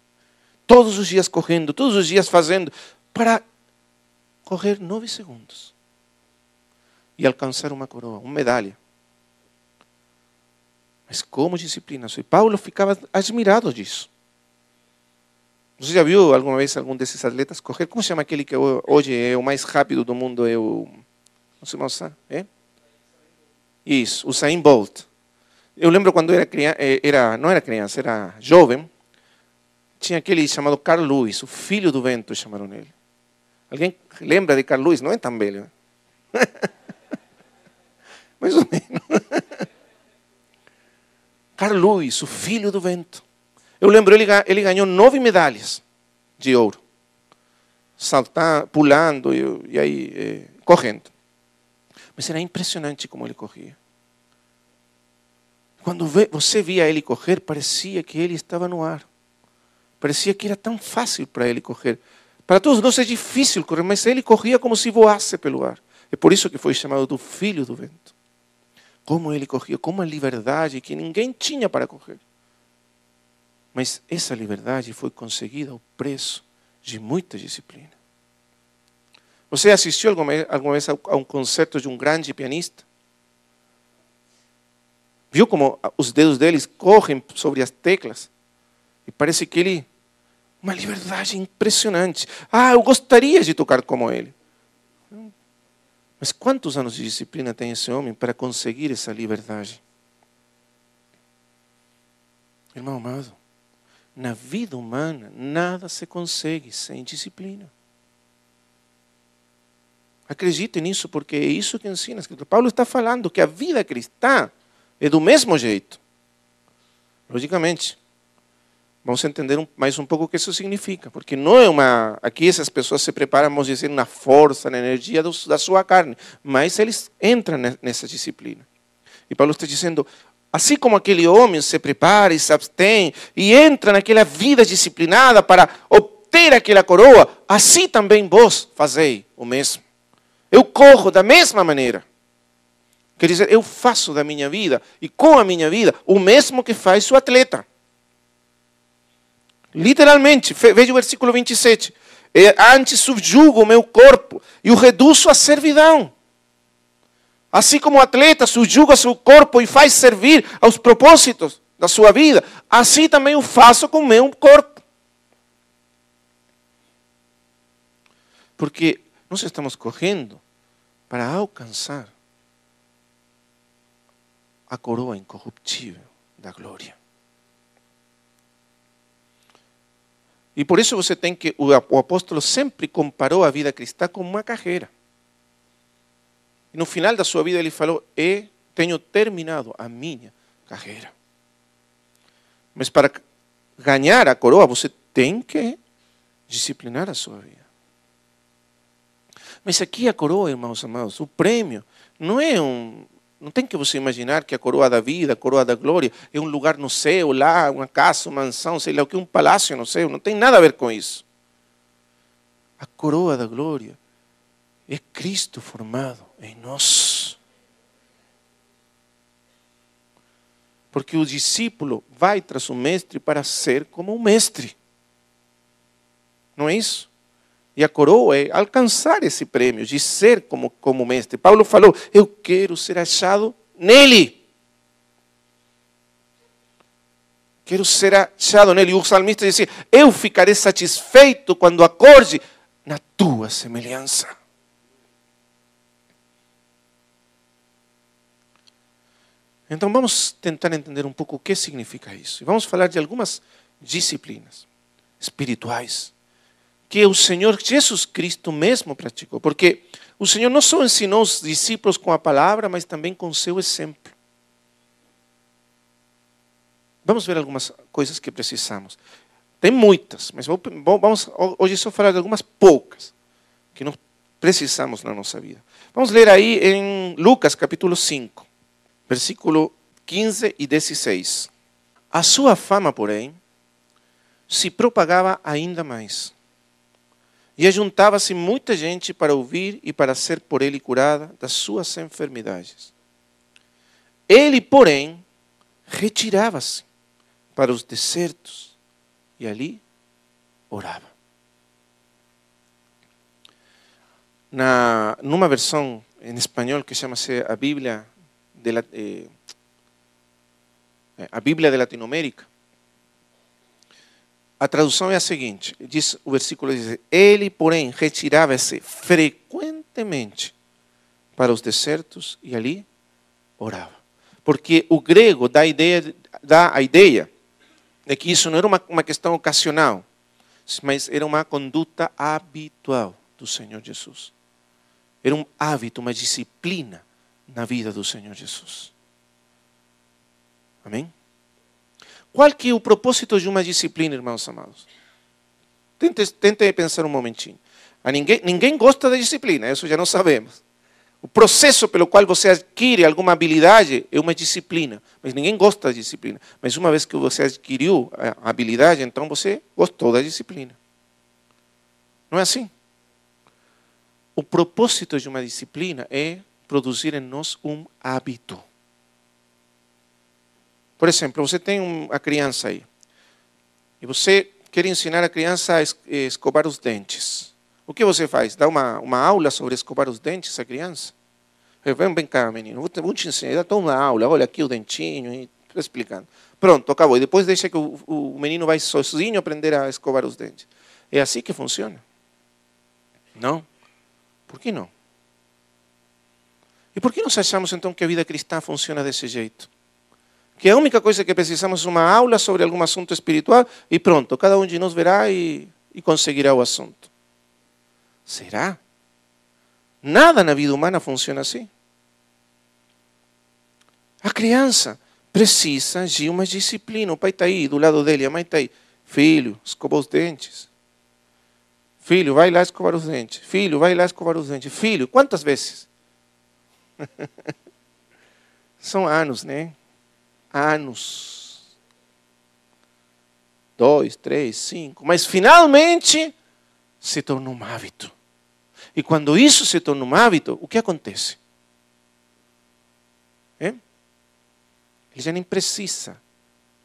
Todos os dias correndo, todos os dias fazendo, para correr 9 segundos. E alcançar uma coroa, uma medalha. Mas como disciplina? E Paulo ficava admirado disso. Você já viu alguma vez algum desses atletas correr? Como se chama aquele que hoje é o mais rápido do mundo? É o... Não sei mais, é? Isso, Usain Bolt. Eu lembro quando era criança, não era criança, era jovem, tinha aquele chamado Carl Lewis, o filho do vento, chamaram ele. Alguém lembra de Carl Lewis? Não é tão velho. Mais ou menos. Carl Lewis, o filho do vento. Eu lembro, ele ganhou 9 medalhas de ouro. Saltando, pulando e aí correndo. Mas era impressionante como ele corria. Quando você via ele correr, parecia que ele estava no ar. Parecia que era tão fácil para ele correr. Para todos nós é difícil correr, mas ele corria como se voasse pelo ar. É por isso que foi chamado do filho do vento. como ele corria, como a liberdade que ninguém tinha para correr. Mas essa liberdade foi conseguida ao preço de muita disciplina. Você assistiu alguma vez a um concerto de um grande pianista? Viu como os dedos deles correm sobre as teclas? E parece que ele... Uma liberdade impressionante. Ah, eu gostaria de tocar como ele. Mas quantos anos de disciplina tem esse homem para conseguir essa liberdade? Irmão amado, na vida humana, nada se consegue sem disciplina. Acredite nisso, porque é isso que ensina a Escritura. Paulo está falando que a vida cristã é do mesmo jeito. Logicamente, vamos entender mais um pouco o que isso significa. Porque não é uma... Aqui essas pessoas se preparam, vamos dizer, na força, na energia da sua carne. Mas eles entram nessa disciplina. E Paulo está dizendo, assim como aquele homem se prepara e se abstém, e entra naquela vida disciplinada para obter aquela coroa, assim também vós fazei o mesmo. Eu corro da mesma maneira. Quer dizer, eu faço da minha vida e com a minha vida o mesmo que faz o atleta. Literalmente, veja o versículo 27. Antes subjugo o meu corpo e o reduzo à servidão. Assim como o atleta subjuga seu corpo e faz servir aos propósitos da sua vida, assim também eu faço com o meu corpo. Porque nós estamos correndo para alcançar a coroa incorruptível da glória. E por isso você tem que, o apóstolo sempre comparou a vida cristã com uma carreira. E no final da sua vida ele falou, tenho terminado a minha carreira. Mas para ganhar a coroa, você tem que disciplinar a sua vida. Mas aqui a coroa, irmãos amados, o prêmio, não tem que você imaginar que a coroa da vida, a coroa da glória, é um lugar no céu, lá, uma casa, uma mansão, sei lá o que, um palácio no céu. Não tem nada a ver com isso. A coroa da glória é Cristo formado em nós. Porque o discípulo vai tras o mestre para ser como o mestre. Não é isso? E a coroa é alcançar esse prêmio de ser como o mestre. Paulo falou, eu quero ser achado nele. Quero ser achado nele. E o salmista dizia, eu ficarei satisfeito quando acorde na tua semelhança. Então vamos tentar entender um pouco o que significa isso. E vamos falar de algumas disciplinas espirituais que o Senhor Jesus Cristo mesmo praticou. Porque o Senhor não só ensinou os discípulos com a palavra, mas também com seu exemplo. Vamos ver algumas coisas que precisamos. Tem muitas, mas vamos hoje só falar de algumas poucas que nós precisamos na nossa vida. Vamos ler aí em Lucas capítulo 5, versículo 15 e 16. A sua fama, porém, se propagava ainda mais. E ajuntava-se muita gente para ouvir e para ser por ele curada das suas enfermidades. Ele, porém, retirava-se para os desertos e ali orava. Numa versão em espanhol que chama-se a Bíblia de Latinoamérica, a tradução é a seguinte, diz o versículo diz, ele, porém, retirava-se frequentemente para os desertos e ali orava. Porque o grego dá a ideia de que isso não era uma questão ocasional, mas era uma conduta habitual do Senhor Jesus. Era um hábito, uma disciplina na vida do Senhor Jesus. Amém? Qual que é o propósito de uma disciplina, irmãos amados? Tente pensar um momentinho. Ninguém gosta da disciplina, isso já não sabemos. O processo pelo qual você adquire alguma habilidade é uma disciplina. Mas ninguém gosta da disciplina. Mas uma vez que você adquiriu a habilidade, então você gostou da disciplina. Não é assim? O propósito de uma disciplina é produzir em nós um hábito. Por exemplo, você tem uma criança aí. E você quer ensinar a criança a escovar os dentes. O que você faz? Dá uma aula sobre escovar os dentes à criança? Vem cá, menino, vou te ensinar, dá uma aula, olha aqui o dentinho, e explicando. Pronto, acabou. E depois deixa que o menino vai sozinho aprender a escovar os dentes. É assim que funciona? Não? Por que não? E por que nós achamos então que a vida cristã funciona desse jeito? Que a única coisa que precisamos é uma aula sobre algum assunto espiritual e pronto, cada um de nós verá e conseguirá o assunto. Será? Nada na vida humana funciona assim. A criança precisa de uma disciplina. O pai está aí do lado dele, a mãe está aí. Filho, escova os dentes. Filho, vai lá escovar os dentes. Filho, vai lá escovar os dentes. Filho, quantas vezes? São anos, né? Anos. 2, 3, 5. Mas finalmente se torna um hábito. E quando isso se torna um hábito, o que acontece? Ele já nem precisa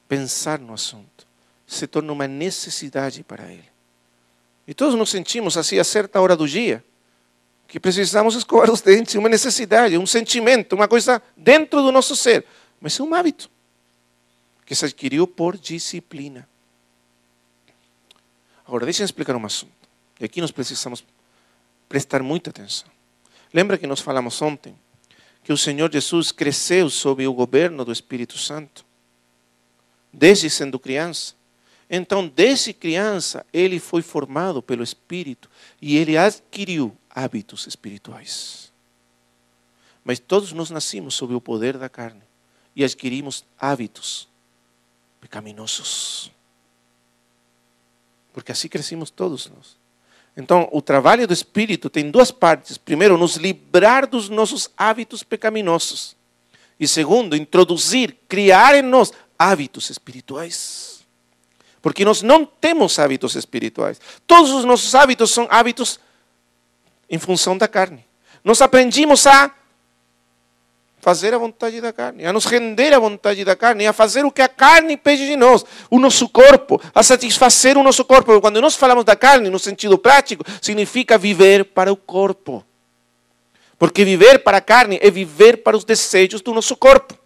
pensar no assunto. Se torna uma necessidade para ele. E todos nos sentimos assim a certa hora do dia, que precisamos escovar os dentes, uma necessidade, um sentimento, uma coisa dentro do nosso ser. Mas é um hábito que se adquiriu por disciplina. Agora, deixem-me explicar um assunto. E aqui nós precisamos prestar muita atenção. Lembra que nós falamos ontem que o Senhor Jesus cresceu sob o governo do Espírito Santo, desde sendo criança. Então, desde criança, ele foi formado pelo Espírito e ele adquiriu hábitos espirituais. Mas todos nós nascimos sob o poder da carne e adquirimos hábitos pecaminosos. Porque assim crescimos todos nós. Então, o trabalho do Espírito tem duas partes. Primeiro, nos livrar dos nossos hábitos pecaminosos. E segundo, introduzir, criar em nós hábitos espirituais. Porque nós não temos hábitos espirituais. Todos os nossos hábitos são hábitos em função da carne. Nós aprendimos a fazer a vontade da carne, a nos render à vontade da carne, a fazer o que a carne pede de nós, o nosso corpo, a satisfazer o nosso corpo. Quando nós falamos da carne, no sentido prático, significa viver para o corpo. Porque viver para a carne é viver para os desejos do nosso corpo.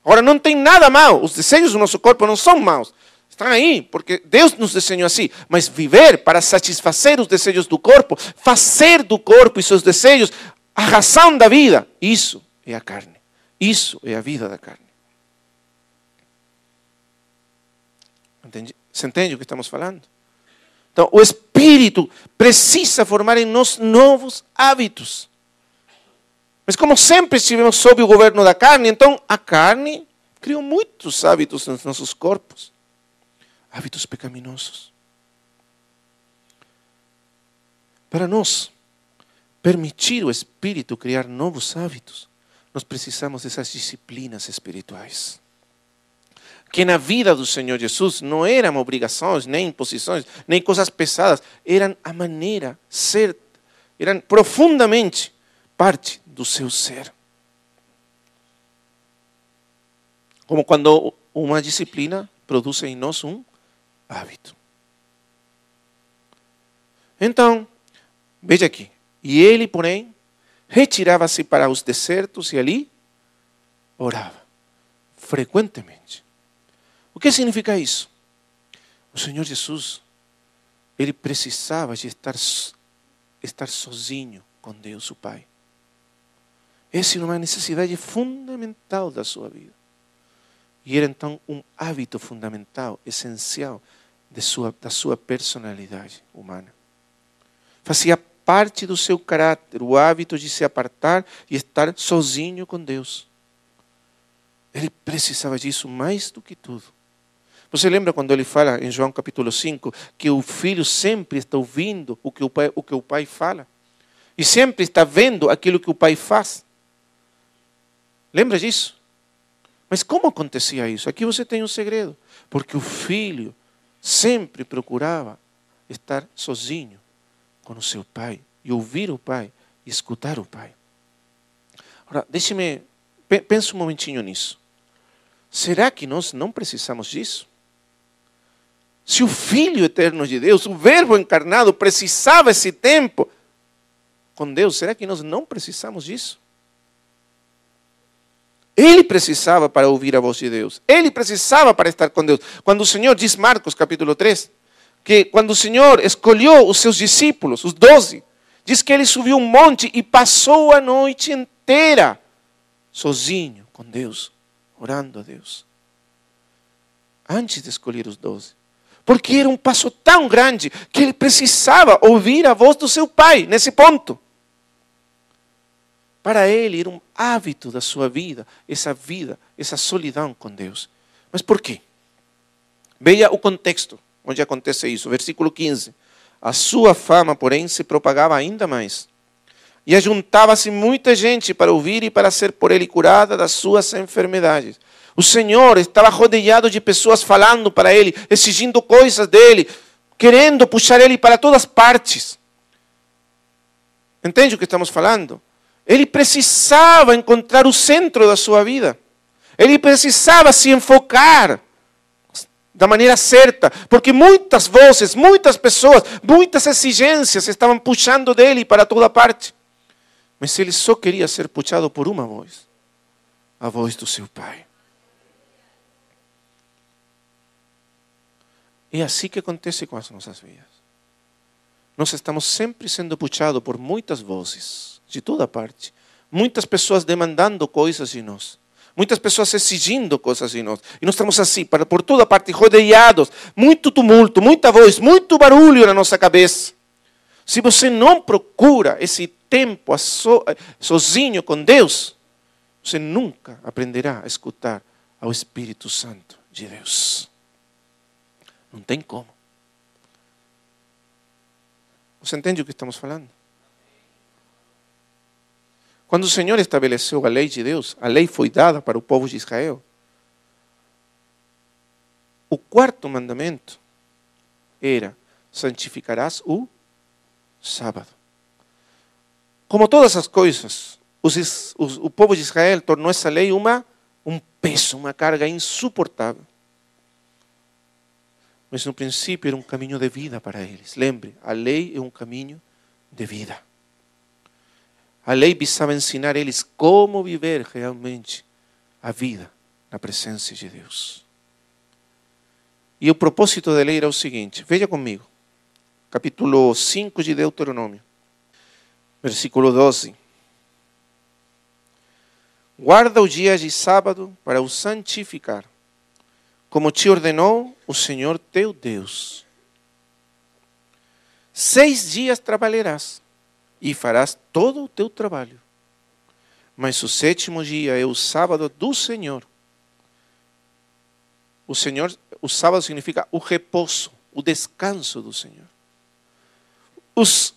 Agora, não tem nada mal, os desejos do nosso corpo não são maus. Estão aí, porque Deus nos desenhou assim. Mas viver para satisfazer os desejos do corpo, fazer do corpo e seus desejos a razão da vida, isso é a carne. Isso é a vida da carne. Você entende o que estamos falando? Então, o Espírito precisa formar em nós novos hábitos. Mas como sempre estivemos sob o governo da carne, então a carne criou muitos hábitos nos nossos corpos. Hábitos pecaminosos. Para nós permitir o Espírito criar novos hábitos, nós precisamos dessas disciplinas espirituais. Que na vida do Senhor Jesus não eram obrigações, nem imposições, nem coisas pesadas. Eram a maneira certa. Eram profundamente parte do seu ser. Como quando uma disciplina produz em nós um hábito. Então, veja aqui. E ele, porém, retirava-se para os desertos e ali orava frequentemente. O que significa isso? O Senhor Jesus, ele precisava de estar sozinho com Deus, o Pai. Essa é uma necessidade fundamental da sua vida. E era então um hábito fundamental, essencial da sua personalidade humana. Fazia parte do seu caráter, o hábito de se apartar e estar sozinho com Deus. Ele precisava disso mais do que tudo. Você lembra quando ele fala em João capítulo 5 que o filho sempre está ouvindo o que o pai fala? E sempre está vendo aquilo que o pai faz? Lembra disso? Mas como acontecia isso? Aqui você tem um segredo. Porque o filho sempre procurava estar sozinho com o seu pai, e ouvir o pai, e escutar o pai. Agora, pense um momentinho nisso. será que nós não precisamos disso? Se o Filho eterno de Deus, o Verbo encarnado, precisava esse tempo com Deus, será que nós não precisamos disso? Ele precisava para ouvir a voz de Deus. Ele precisava para estar com Deus. Quando o Senhor diz, Marcos capítulo 3, que quando o Senhor escolheu os seus discípulos, os 12, diz que ele subiu um monte e passou a noite inteira sozinho com Deus, orando a Deus. Antes de escolher os 12. Porque era um passo tão grande que ele precisava ouvir a voz do seu Pai nesse ponto. Para ele era um hábito da sua vida, essa solidão com Deus. Mas por quê? Veja o contexto onde acontece isso. Versículo 15. A sua fama, porém, se propagava ainda mais. E ajuntava-se muita gente para ouvir e para ser por ele curada das suas enfermidades. O Senhor estava rodeado de pessoas falando para ele, exigindo coisas dele, querendo puxar ele para todas partes. Entende o que estamos falando? Ele precisava encontrar o centro da sua vida. Ele precisava se enfocar da maneira certa, porque muitas vozes, muitas pessoas, muitas exigências estavam puxando dele para toda parte. Mas ele só queria ser puxado por uma voz, a voz do seu Pai. É assim que acontece com as nossas vidas. Nós estamos sempre sendo puxados por muitas vozes, de toda parte. Muitas pessoas demandando coisas de nós. Muitas pessoas exigindo coisas de nós. E nós estamos assim, por toda parte, rodeados. Muito tumulto, muita voz, muito barulho na nossa cabeça. Se você não procura esse tempo sozinho com Deus, você nunca aprenderá a escutar ao Espírito Santo de Deus. Não tem como. Você entende o que estamos falando? Quando o Senhor estabeleceu a lei de Deus, a lei foi dada para o povo de Israel. O quarto mandamento era: santificarás o sábado. Como todas as coisas, o povo de Israel tornou essa lei um peso, uma carga insuportável. Mas no princípio era um caminho de vida para eles. Lembre, a lei é um caminho de vida. A lei visava ensinar eles como viver realmente a vida na presença de Deus. E o propósito da lei era o seguinte, veja comigo, capítulo 5 de Deuteronômio, versículo 12. Guarda o dia de sábado para o santificar, como te ordenou o Senhor teu Deus. 6 dias trabalharás e farás todo o teu trabalho. Mas o 7º dia é o sábado do Senhor. O sábado significa o repouso, o descanso do Senhor. Os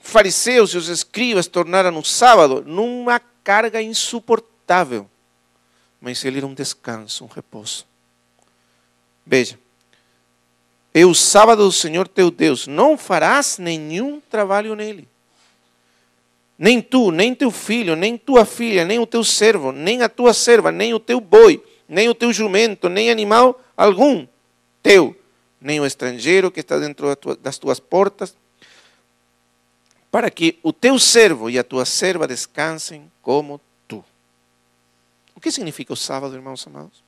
fariseus e os escribas tornaram o sábado numa carga insuportável. Mas ele era um descanso, um repouso. Veja, é o sábado do Senhor teu Deus, não farás nenhum trabalho nele. Nem tu, nem teu filho, nem tua filha, nem o teu servo, nem a tua serva, nem o teu boi, nem o teu jumento, nem animal algum teu, nem o estrangeiro que está dentro das tuas portas, para que o teu servo e a tua serva descansem como tu. O que significa o sábado, irmãos amados?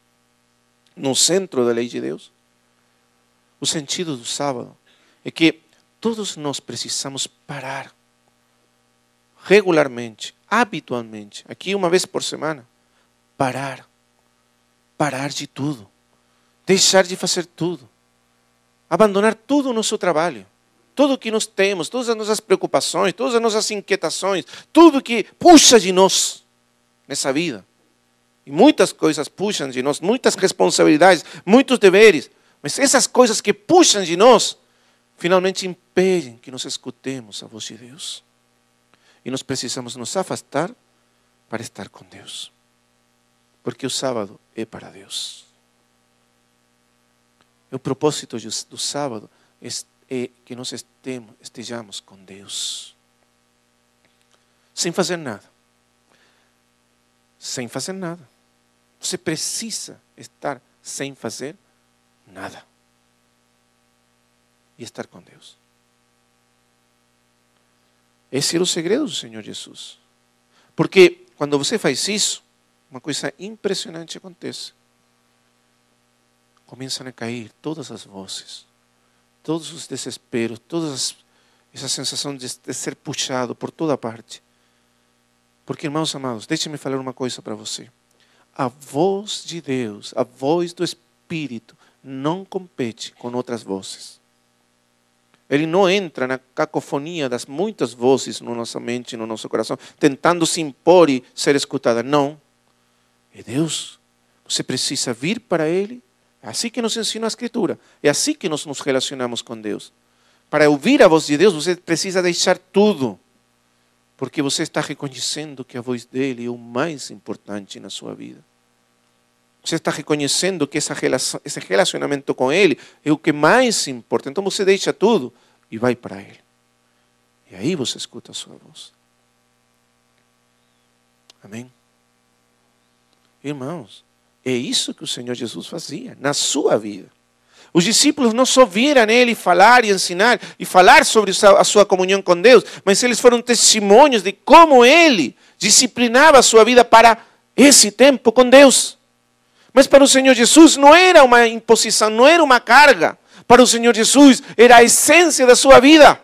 No centro da lei de Deus, o sentido do sábado é que todos nós precisamos parar regularmente, habitualmente, aqui uma vez por semana, parar de tudo, deixar de fazer tudo, abandonar tudo o nosso trabalho, tudo o que nós temos, todas as nossas preocupações, todas as nossas inquietações, tudo que puxa de nós nessa vida. E muitas coisas puxam de nós, muitas responsabilidades, muitos deveres, mas essas coisas que puxam de nós, finalmente impedem que nós escutemos a voz de Deus. E nós precisamos nos afastar para estar com Deus. Porque o sábado é para Deus. O propósito do sábado é que nós estejamos com Deus. Sem fazer nada. Sem fazer nada. Você precisa estar sem fazer nada. E estar com Deus. Esse era o segredo do Senhor Jesus. Porque quando você faz isso, uma coisa impressionante acontece. Começam a cair todas as vozes, todos os desesperos, essa sensação de ser puxado por toda parte. Porque, irmãos amados, deixem-me falar uma coisa para você. A voz de Deus, a voz do Espírito, não compete com outras vozes. Ele não entra na cacofonia das muitas vozes na nossa mente e no nosso coração, tentando se impor e ser escutada. Não. É Deus. Você precisa vir para Ele. É assim que nos ensina a Escritura. É assim que nós nos relacionamos com Deus. Para ouvir a voz de Deus, você precisa deixar tudo. Porque você está reconhecendo que a voz dele é o mais importante na sua vida. Você está reconhecendo que esse relacionamento com Ele é o que mais importa. Então você deixa tudo e vai para Ele. E aí você escuta a sua voz. Amém? Irmãos, é isso que o Senhor Jesus fazia na sua vida. Os discípulos não só viram Ele falar e ensinar e falar sobre a sua comunhão com Deus, mas eles foram testemunhos de como Ele disciplinava a sua vida para esse tempo com Deus. Mas para o Senhor Jesus não era uma imposição, não era uma carga. Para o Senhor Jesus era a essência da sua vida.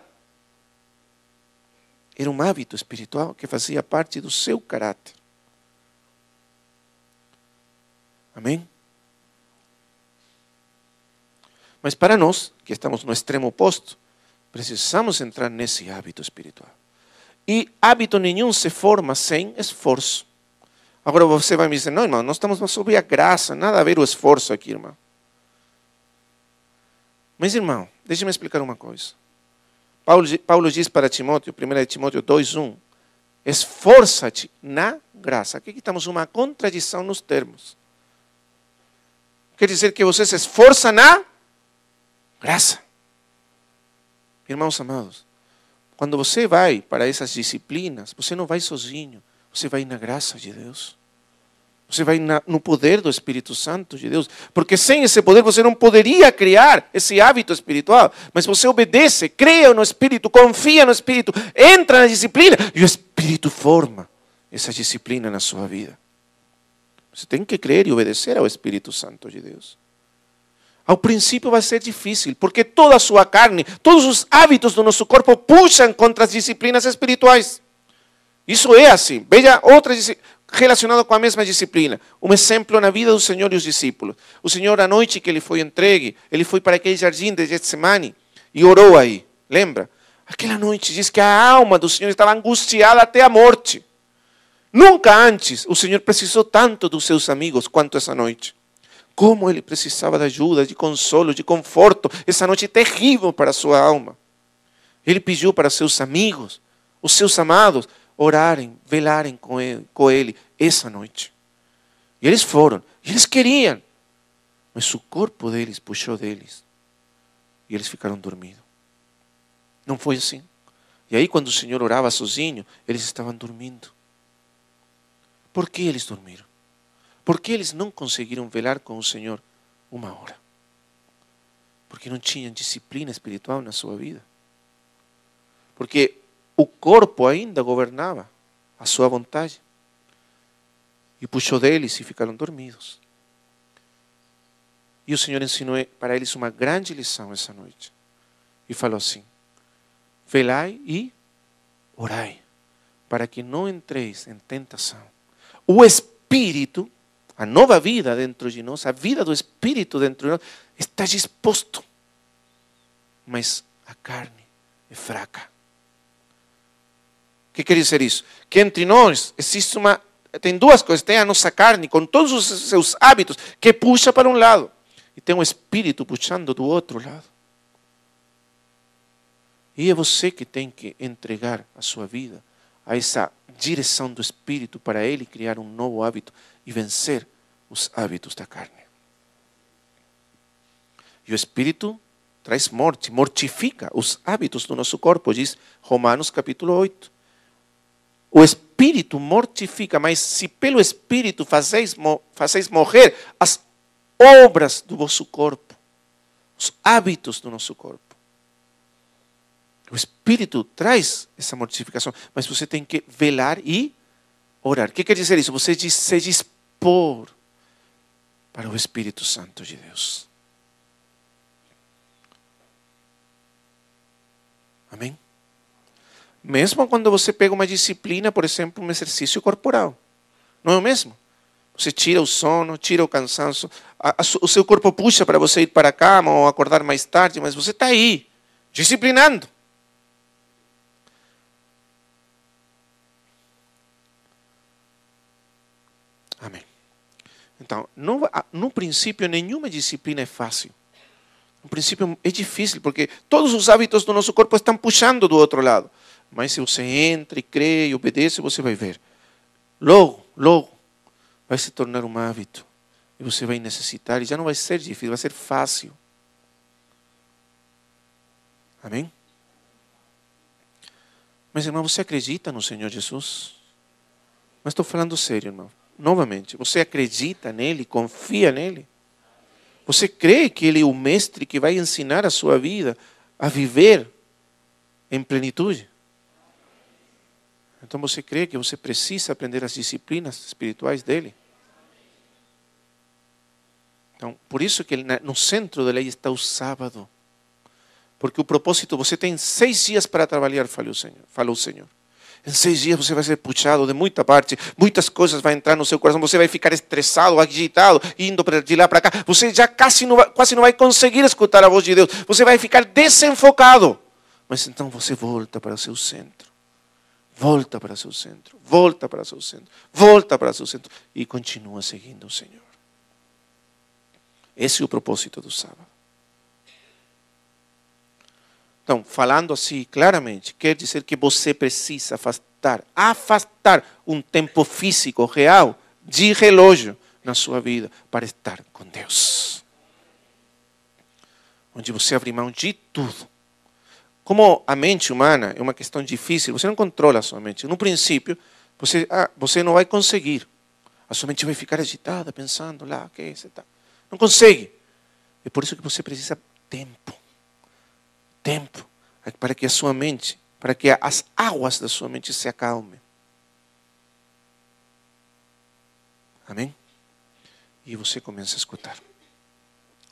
Era um hábito espiritual que fazia parte do seu caráter. Amém? Mas para nós, que estamos no extremo oposto, precisamos entrar nesse hábito espiritual. E hábito nenhum se forma sem esforço. Agora você vai me dizer, não, irmão, nós estamos sobre a graça, nada a ver o esforço aqui, irmão. Mas, irmão, deixe-me explicar uma coisa. Paulo diz para Timóteo, 1 Timóteo 2:1, esforça-te na graça. Aqui estamos uma contradição nos termos. Quer dizer que você se esforça na graça. Irmãos amados, quando você vai para essas disciplinas, você não vai sozinho. Você vai na graça de Deus. Você vai no poder do Espírito Santo de Deus. Porque sem esse poder você não poderia criar esse hábito espiritual. Mas você obedece, creia no Espírito, confia no Espírito, entra na disciplina e o Espírito forma essa disciplina na sua vida. Você tem que crer e obedecer ao Espírito Santo de Deus. Ao princípio vai ser difícil, porque toda a sua carne, todos os hábitos do nosso corpo puxam contra as disciplinas espirituais. Isso é assim. Veja outra relacionada com a mesma disciplina. Um exemplo na vida do Senhor e os discípulos. O Senhor, à noite que ele foi entregue, ele foi para aquele jardim de Getsemane e orou aí. Lembra? Aquela noite diz que a alma do Senhor estava angustiada até a morte. Nunca antes o Senhor precisou tanto dos seus amigos quanto essa noite. Como ele precisava de ajuda, de consolo, de conforto. Essa noite terrível para a sua alma. Ele pediu para seus amigos, os seus amados, orarem, velarem com ele essa noite. E eles foram, e eles queriam, mas o corpo deles puxou deles. E eles ficaram dormidos. Não foi assim. E aí quando o Senhor orava sozinho, eles estavam dormindo. Por que eles dormiram? Por que eles não conseguiram velar com o Senhor 1 hora? Porque não tinham disciplina espiritual na sua vida. Porque o corpo ainda governava a sua vontade. E puxou deles e ficaram dormidos. E o Senhor ensinou para eles uma grande lição essa noite. E falou assim: velai e orai, para que não entreis em tentação. O Espírito, a nova vida dentro de nós, a vida do Espírito dentro de nós, está disposto. Mas a carne é fraca. O que quer dizer isso? Que entre nós existe tem duas coisas. Tem a nossa carne com todos os seus hábitos que puxa para um lado. E tem um Espírito puxando do outro lado. E é você que tem que entregar a sua vida a essa direção do Espírito para ele criar um novo hábito e vencer os hábitos da carne. E o Espírito traz morte, mortifica os hábitos do nosso corpo, diz Romanos capítulo 8. Espírito mortifica, mas se pelo Espírito fazeis morrer as obras do vosso corpo, os hábitos do nosso corpo. O Espírito traz essa mortificação, mas você tem que velar e orar. O que quer dizer isso? Você se dispor para o Espírito Santo de Deus. Amém? Mesmo quando você pega uma disciplina, por exemplo, um exercício corporal. Não é o mesmo? Você tira o sono, tira o cansaço, o seu corpo puxa para você ir para a cama ou acordar mais tarde, mas você está aí, disciplinando. Amém. Então, no princípio, nenhuma disciplina é fácil. No princípio é difícil, porque todos os hábitos do nosso corpo estão puxando do outro lado. Mas se você entra e crê e obedece, você vai ver. Logo, vai se tornar um hábito. E você vai necessitar, e já não vai ser difícil, vai ser fácil. Amém? Mas, irmão, você acredita no Senhor Jesus? Mas estou falando sério, irmão. Novamente, você acredita nele, confia nele? Você crê que ele é o mestre que vai ensinar a sua vida a viver em plenitude? Então você crê que você precisa aprender as disciplinas espirituais dele? Então, por isso que no centro da lei está o sábado. Porque o propósito, você tem 6 dias para trabalhar, falou o Senhor. Em 6 dias você vai ser puxado de muita parte, muitas coisas vão entrar no seu coração, você vai ficar estressado, agitado, indo de lá para cá. Você já quase não vai conseguir escutar a voz de Deus. Você vai ficar desenfocado. Mas então você volta para o seu centro. Volta para o seu centro. Volta para o seu centro. Volta para o seu centro. E continua seguindo o Senhor. Esse é o propósito do sábado. Então, falando assim claramente, quer dizer que você precisa afastar um tempo físico, real, de relógio na sua vida para estar com Deus. Onde você abre mão de tudo. Como a mente humana é uma questão difícil, você não controla a sua mente. No princípio, você não vai conseguir. A sua mente vai ficar agitada, pensando lá, ok, você está. Não consegue. É por isso que você precisa tempo. Tempo para que a sua mente, para que as águas da sua mente se acalmem. Amém? E você começa a escutar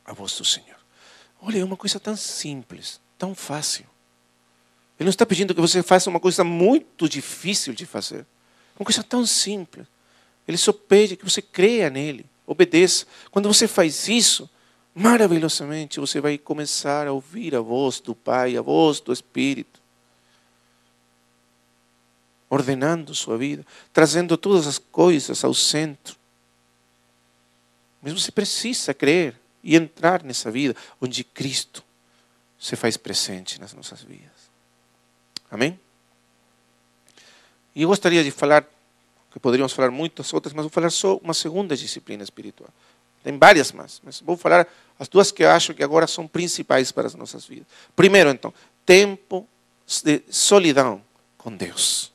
a voz do Senhor. Olha, é uma coisa tão simples, tão fácil. Ele não está pedindo que você faça uma coisa muito difícil de fazer. Uma coisa tão simples. Ele só pede que você creia nele, obedeça. Quando você faz isso, maravilhosamente você vai começar a ouvir a voz do Pai, a voz do Espírito, ordenando sua vida, trazendo todas as coisas ao centro. Mas você precisa crer e entrar nessa vida onde Cristo se faz presente nas nossas vidas. Amém? E eu gostaria de falar, que poderíamos falar muitas outras, mas vou falar só uma segunda disciplina espiritual. Tem várias mais, mas vou falar as 2 que eu acho que agora são principais para as nossas vidas. Primeiro, então, tempo de solidão com Deus.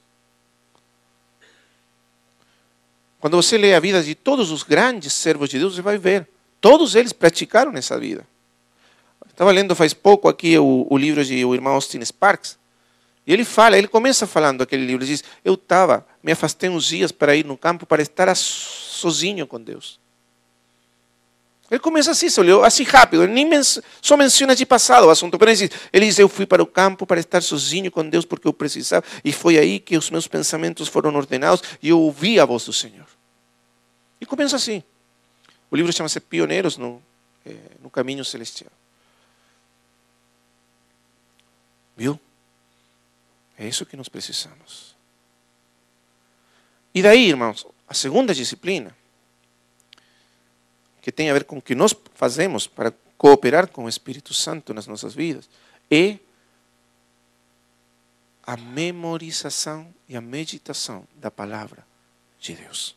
Quando você lê a vida de todos os grandes servos de Deus, você vai ver. Todos eles praticaram essa vida. Estava lendo faz pouco aqui o livro do irmão Austin Sparks. E ele começa falando aquele livro. Ele diz, me afastei uns dias para ir no campo para estar sozinho com Deus. Ele começa assim, se olhou assim rápido, ele nem só menciona de passado o assunto, mas ele diz, eu fui para o campo para estar sozinho com Deus porque eu precisava, e foi aí que os meus pensamentos foram ordenados e eu ouvi a voz do Senhor. E começa assim. O livro chama-se Pioneiros no Caminho Celestial. Viu? É isso que nós precisamos. E daí, irmãos, a segunda disciplina, que tem a ver com o que nós fazemos para cooperar com o Espírito Santo nas nossas vidas, é a memorização e a meditação da palavra de Deus.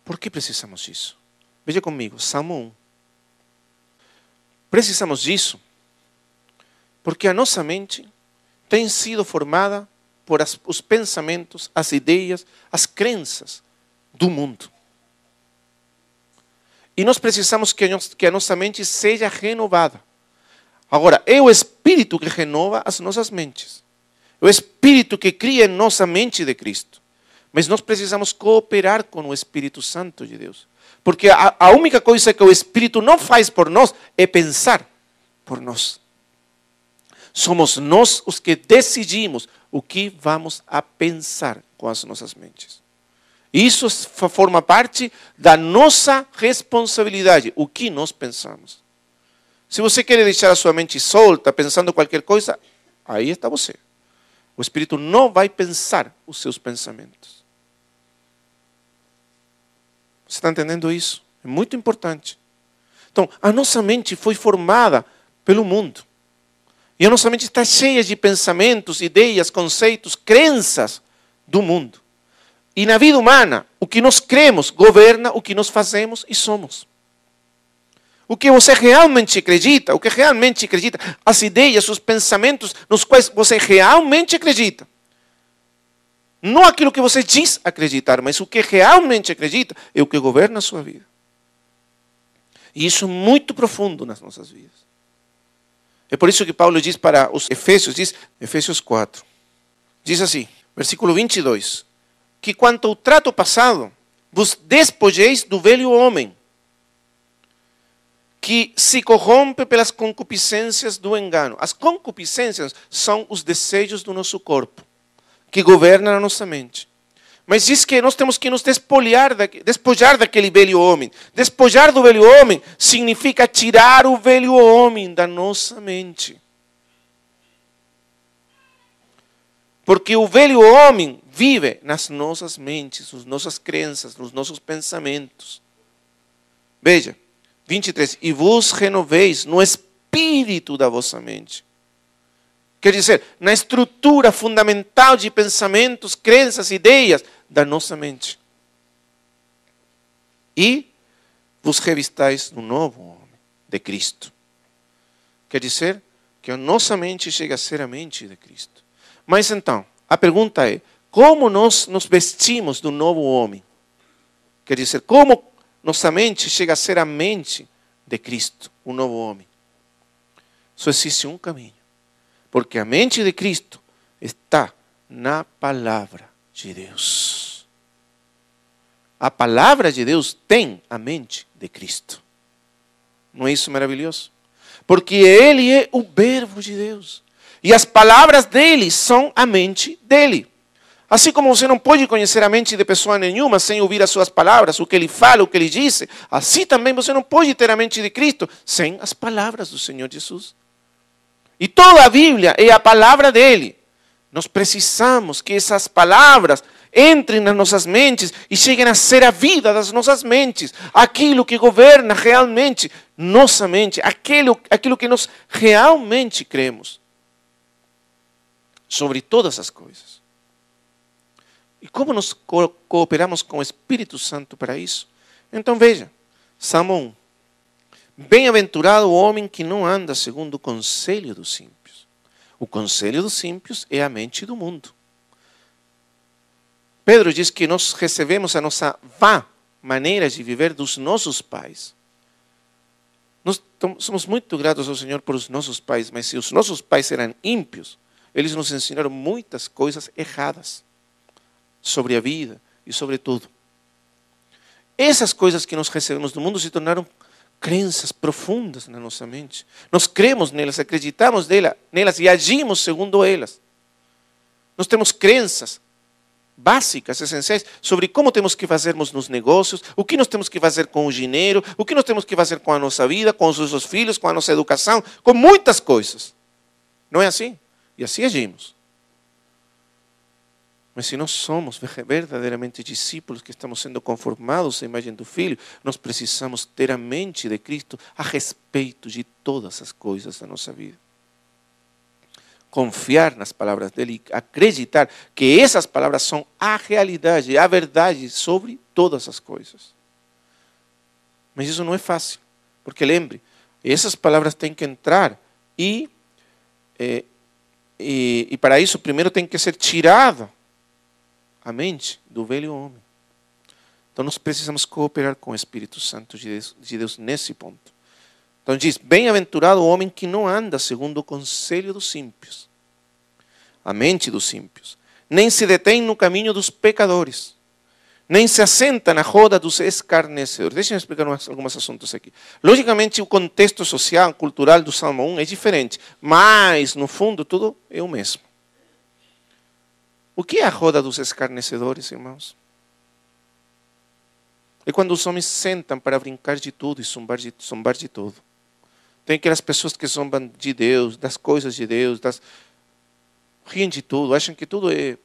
Por que precisamos disso? Veja comigo, Salmo 1. Precisamos disso porque a nossa mente tem sido formada por os pensamentos, as ideias, as crenças do mundo. E nós precisamos que a nossa mente seja renovada. Agora, é o Espírito que renova as nossas mentes. É o Espírito que cria em nossa mente de Cristo. Mas nós precisamos cooperar com o Espírito Santo de Deus. Porque a única coisa que o Espírito não faz por nós é pensar por nós. Somos nós os que decidimos o que vamos a pensar com as nossas mentes. Isso forma parte da nossa responsabilidade, o que nós pensamos. Se você quer deixar a sua mente solta, pensando qualquer coisa, aí está você. O Espírito não vai pensar os seus pensamentos. Você está entendendo isso? É muito importante. Então, a nossa mente foi formada pelo mundo. E a nossa mente está cheia de pensamentos, ideias, conceitos, crenças do mundo. E na vida humana, o que nós cremos governa o que nós fazemos e somos. O que você realmente acredita, as ideias, os pensamentos nos quais você realmente acredita. Não aquilo que você diz acreditar, mas o que realmente acredita é o que governa a sua vida. E isso é muito profundo nas nossas vidas. É por isso que Paulo diz para os Efésios, diz Efésios 4, diz assim, versículo 22, que quanto ao trato passado, vos despojeis do velho homem, que se corrompe pelas concupiscências do engano. As concupiscências são os desejos do nosso corpo, que governam a nossa mente. Mas diz que nós temos que nos despojar daquele velho homem. Despojar do velho homem significa tirar o velho homem da nossa mente. Porque o velho homem vive nas nossas mentes, nas nossas crenças, nos nossos pensamentos. Veja, 23. E vos renoveis no espírito da vossa mente. Quer dizer, na estrutura fundamental de pensamentos, crenças, ideias da nossa mente. E vos revistais no novo homem de Cristo. Quer dizer que a nossa mente chega a ser a mente de Cristo. Mas então, a pergunta é, como nós nos vestimos do novo homem? Quer dizer, como nossa mente chega a ser a mente de Cristo, o novo homem? Só existe um caminho. Porque a mente de Cristo está na palavra de Deus. A palavra de Deus tem a mente de Cristo. Não é isso maravilhoso? Porque Ele é o verbo de Deus. E as palavras dele são a mente dele. Assim como você não pode conhecer a mente de pessoa nenhuma sem ouvir as suas palavras, o que ele fala, o que ele diz, assim também você não pode ter a mente de Cristo sem as palavras do Senhor Jesus. E toda a Bíblia é a palavra dele. Nós precisamos que essas palavras entrem nas nossas mentes e cheguem a ser a vida das nossas mentes. Aquilo que governa realmente nossa mente. Aquilo que nós realmente cremos. Sobre todas as coisas. E como nós cooperamos com o Espírito Santo para isso? Então veja, Salmo 1. Bem-aventurado o homem que não anda segundo o conselho dos ímpios. O conselho dos ímpios é a mente do mundo. Pedro diz que nós recebemos a nossa vã maneira de viver dos nossos pais. Nós somos muito gratos ao Senhor por os nossos pais, mas se os nossos pais eram ímpios, eles nos ensinaram muitas coisas erradas sobre a vida e sobre tudo. Essas coisas que nós recebemos do mundo se tornaram crenças profundas na nossa mente. Nós cremos nelas, acreditamos nelas e agimos segundo elas. Nós temos crenças básicas, essenciais, sobre como temos que fazermos nos negócios, o que nós temos que fazer com o dinheiro, o que nós temos que fazer com a nossa vida, com os nossos filhos, com a nossa educação, com muitas coisas. Não é assim? E assim agimos. Mas se nós somos verdadeiramente discípulos que estamos sendo conformados à imagem do Filho, nós precisamos ter a mente de Cristo a respeito de todas as coisas da nossa vida. Confiar nas palavras dele e acreditar que essas palavras são a realidade, a verdade sobre todas as coisas. Mas isso não é fácil, porque lembre, essas palavras têm que entrar e E para isso, primeiro tem que ser tirado a mente do velho homem. Então, nós precisamos cooperar com o Espírito Santo de Deus nesse ponto. Então, diz, bem-aventurado o homem que não anda segundo o conselho dos ímpios, a mente dos ímpios, nem se detém no caminho dos pecadores, nem se assenta na roda dos escarnecedores. Deixem-me explicar alguns assuntos aqui. Logicamente, o contexto social, cultural do Salmo 1 é diferente, mas, no fundo, tudo é o mesmo. O que é a roda dos escarnecedores, irmãos? É quando os homens sentam para brincar de tudo e zombar de tudo. Tem aquelas pessoas que zombam de Deus, das coisas de Deus, riem de tudo, acham que tudo é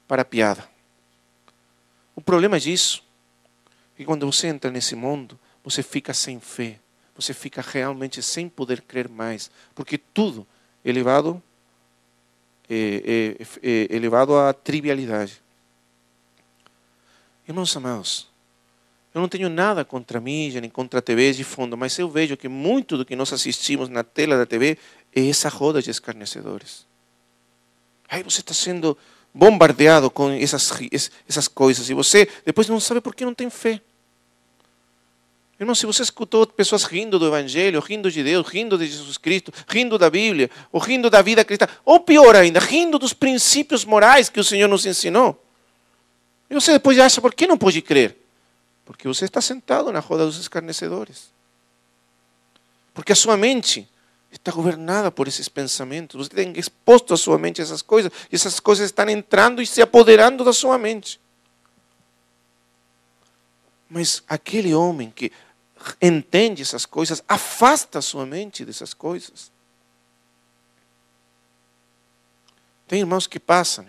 para piada. O problema disso é que quando você entra nesse mundo, você fica sem fé, você fica realmente sem poder crer mais, porque tudo é elevado à trivialidade. Irmãos amados, eu não tenho nada contra a mídia, nem contra a TV de fundo, mas eu vejo que muito do que nós assistimos na tela da TV é essa roda de escarnecedores. Aí você está sendo bombardeado com essas coisas e você depois não sabe por que não tem fé. Irmão, se você escutou pessoas rindo do Evangelho, rindo de Deus, rindo de Jesus Cristo, rindo da Bíblia, ou rindo da vida cristã, ou pior ainda, rindo dos princípios morais que o Senhor nos ensinou, e você depois acha, por que não pode crer? Porque você está sentado na roda dos escarnecedores. Porque a sua mente está governada por esses pensamentos. Você tem exposto a sua mente a essas coisas, e essas coisas estão entrando e se apoderando da sua mente. Mas aquele homem que entende essas coisas, afasta a sua mente dessas coisas. Tem irmãos que passam,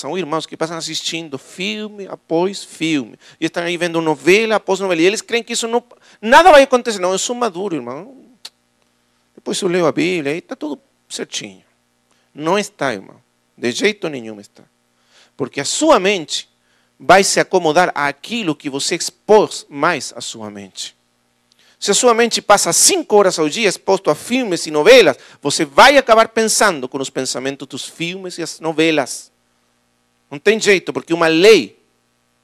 ou irmãos que passam assistindo filme após filme. E estão aí vendo novela após novela. E eles creem que isso não, nada vai acontecer. Não, eu sou maduro, irmão. Depois eu leio a Bíblia e está tudo certinho. Não está, irmão. De jeito nenhum está. Porque a sua mente vai se acomodar àquilo que você expôs mais à sua mente. Se a sua mente passa 5 horas ao dia exposto a filmes e novelas, você vai acabar pensando com os pensamentos dos filmes e as novelas. Não tem jeito, porque uma lei,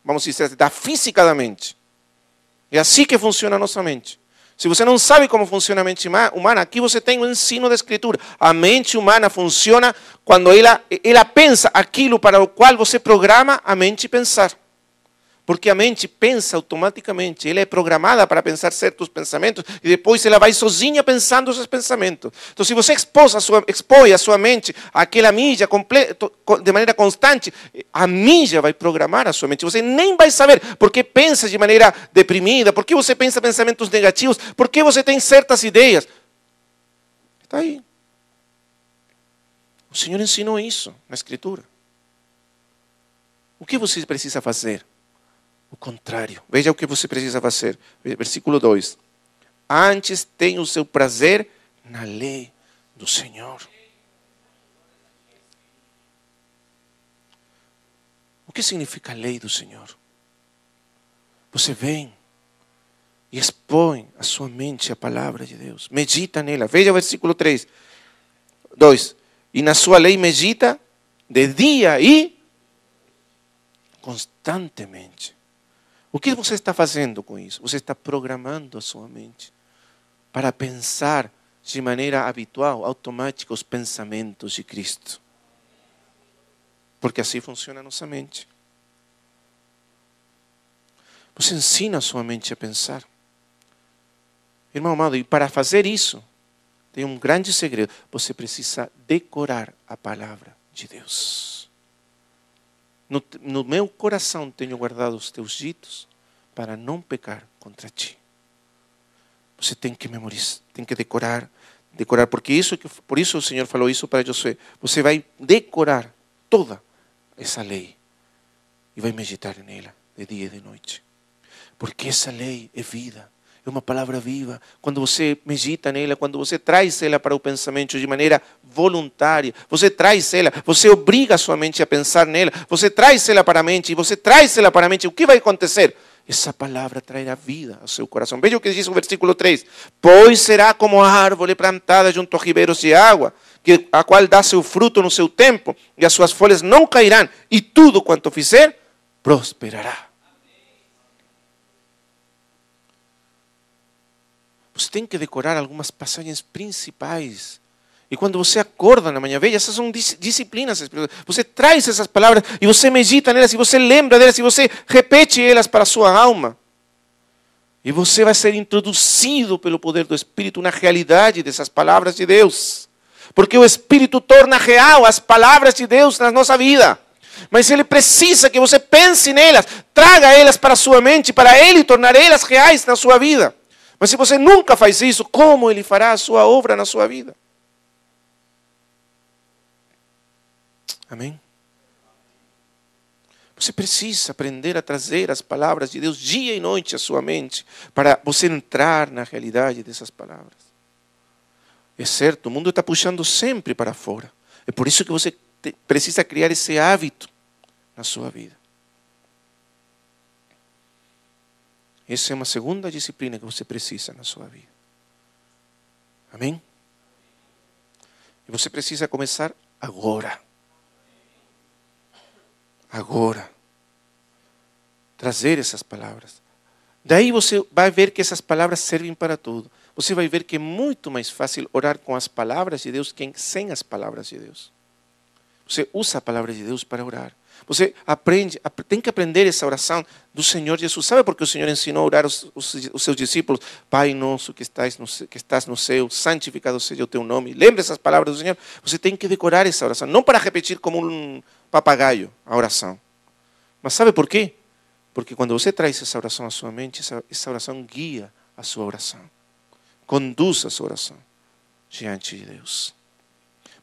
vamos dizer, da física da mente. É assim que funciona a nossa mente. Se você não sabe como funciona a mente humana, aqui você tem o ensino da Escritura. A mente humana funciona quando ela pensa aquilo para o qual você programa a mente pensar. Porque a mente pensa automaticamente, ela é programada para pensar certos pensamentos e depois ela vai sozinha pensando esses pensamentos. Então, se você expõe a sua mente àquela mídia de maneira constante, a mídia vai programar a sua mente. Você nem vai saber por que pensa de maneira deprimida, por que você pensa pensamentos negativos, por que você tem certas ideias. Está aí. O Senhor ensinou isso na Escritura. O que você precisa fazer? O contrário. Veja o que você precisa fazer. Versículo 2. Antes tenha o seu prazer na lei do Senhor. O que significa a lei do Senhor? Você vem e expõe a sua mente à palavra de Deus. Medita nela. Veja o versículo 3. 2. E na sua lei medita de dia e constantemente. O que você está fazendo com isso? Você está programando a sua mente para pensar de maneira habitual, automática, os pensamentos de Cristo. Porque assim funciona a nossa mente. Você ensina a sua mente a pensar. Irmão amado, e para fazer isso, tem um grande segredo. Você precisa decorar a palavra de Deus. No meu coração tenho guardado os teus ditos para não pecar contra ti. Você tem que memorizar, tem que decorar, porque por isso o Senhor falou isso para Josué. Você vai decorar toda essa lei e vai meditar nela de dia e de noite. Porque essa lei é vida. É uma palavra viva. Quando você medita nela, quando você traz ela para o pensamento de maneira voluntária, você traz ela, você obriga a sua mente a pensar nela, você traz ela para a mente, e você traz ela para a mente, o que vai acontecer? Essa palavra trará vida ao seu coração. Veja o que diz o versículo 3. Pois será como a árvore plantada junto a ribeiros de água, a qual dá seu fruto no seu tempo, e as suas folhas não cairão, e tudo quanto fizer, prosperará. Você tem que decorar algumas passagens principais. E quando você acorda na manhã, veja, essas são disciplinas espirituais. Você traz essas palavras e você medita nelas, e você lembra delas, e você repete elas para a sua alma. E você vai ser introduzido pelo poder do Espírito na realidade dessas palavras de Deus. Porque o Espírito torna real as palavras de Deus na nossa vida. Mas Ele precisa que você pense nelas, traga elas para a sua mente, para Ele tornar elas reais na sua vida. Mas se você nunca faz isso, como Ele fará a sua obra na sua vida? Amém? Você precisa aprender a trazer as palavras de Deus dia e noite à sua mente, para você entrar na realidade dessas palavras. É certo, o mundo está puxando sempre para fora. É por isso que você precisa criar esse hábito na sua vida. Essa é uma segunda disciplina que você precisa na sua vida. Amém? E você precisa começar agora. Agora. Trazer essas palavras. Daí você vai ver que essas palavras servem para tudo. Você vai ver que é muito mais fácil orar com as palavras de Deus que sem as palavras de Deus. Você usa a palavra de Deus para orar. Você tem que aprender essa oração do Senhor Jesus. Sabe por que o Senhor ensinou a orar os seus discípulos? Pai nosso que estás no céu, santificado seja o teu nome. Lembre essas palavras do Senhor. Você tem que decorar essa oração. Não para repetir como um papagaio a oração. Mas sabe por quê? Porque quando você traz essa oração à sua mente, essa oração guia a sua oração. Conduz a sua oração diante de Deus.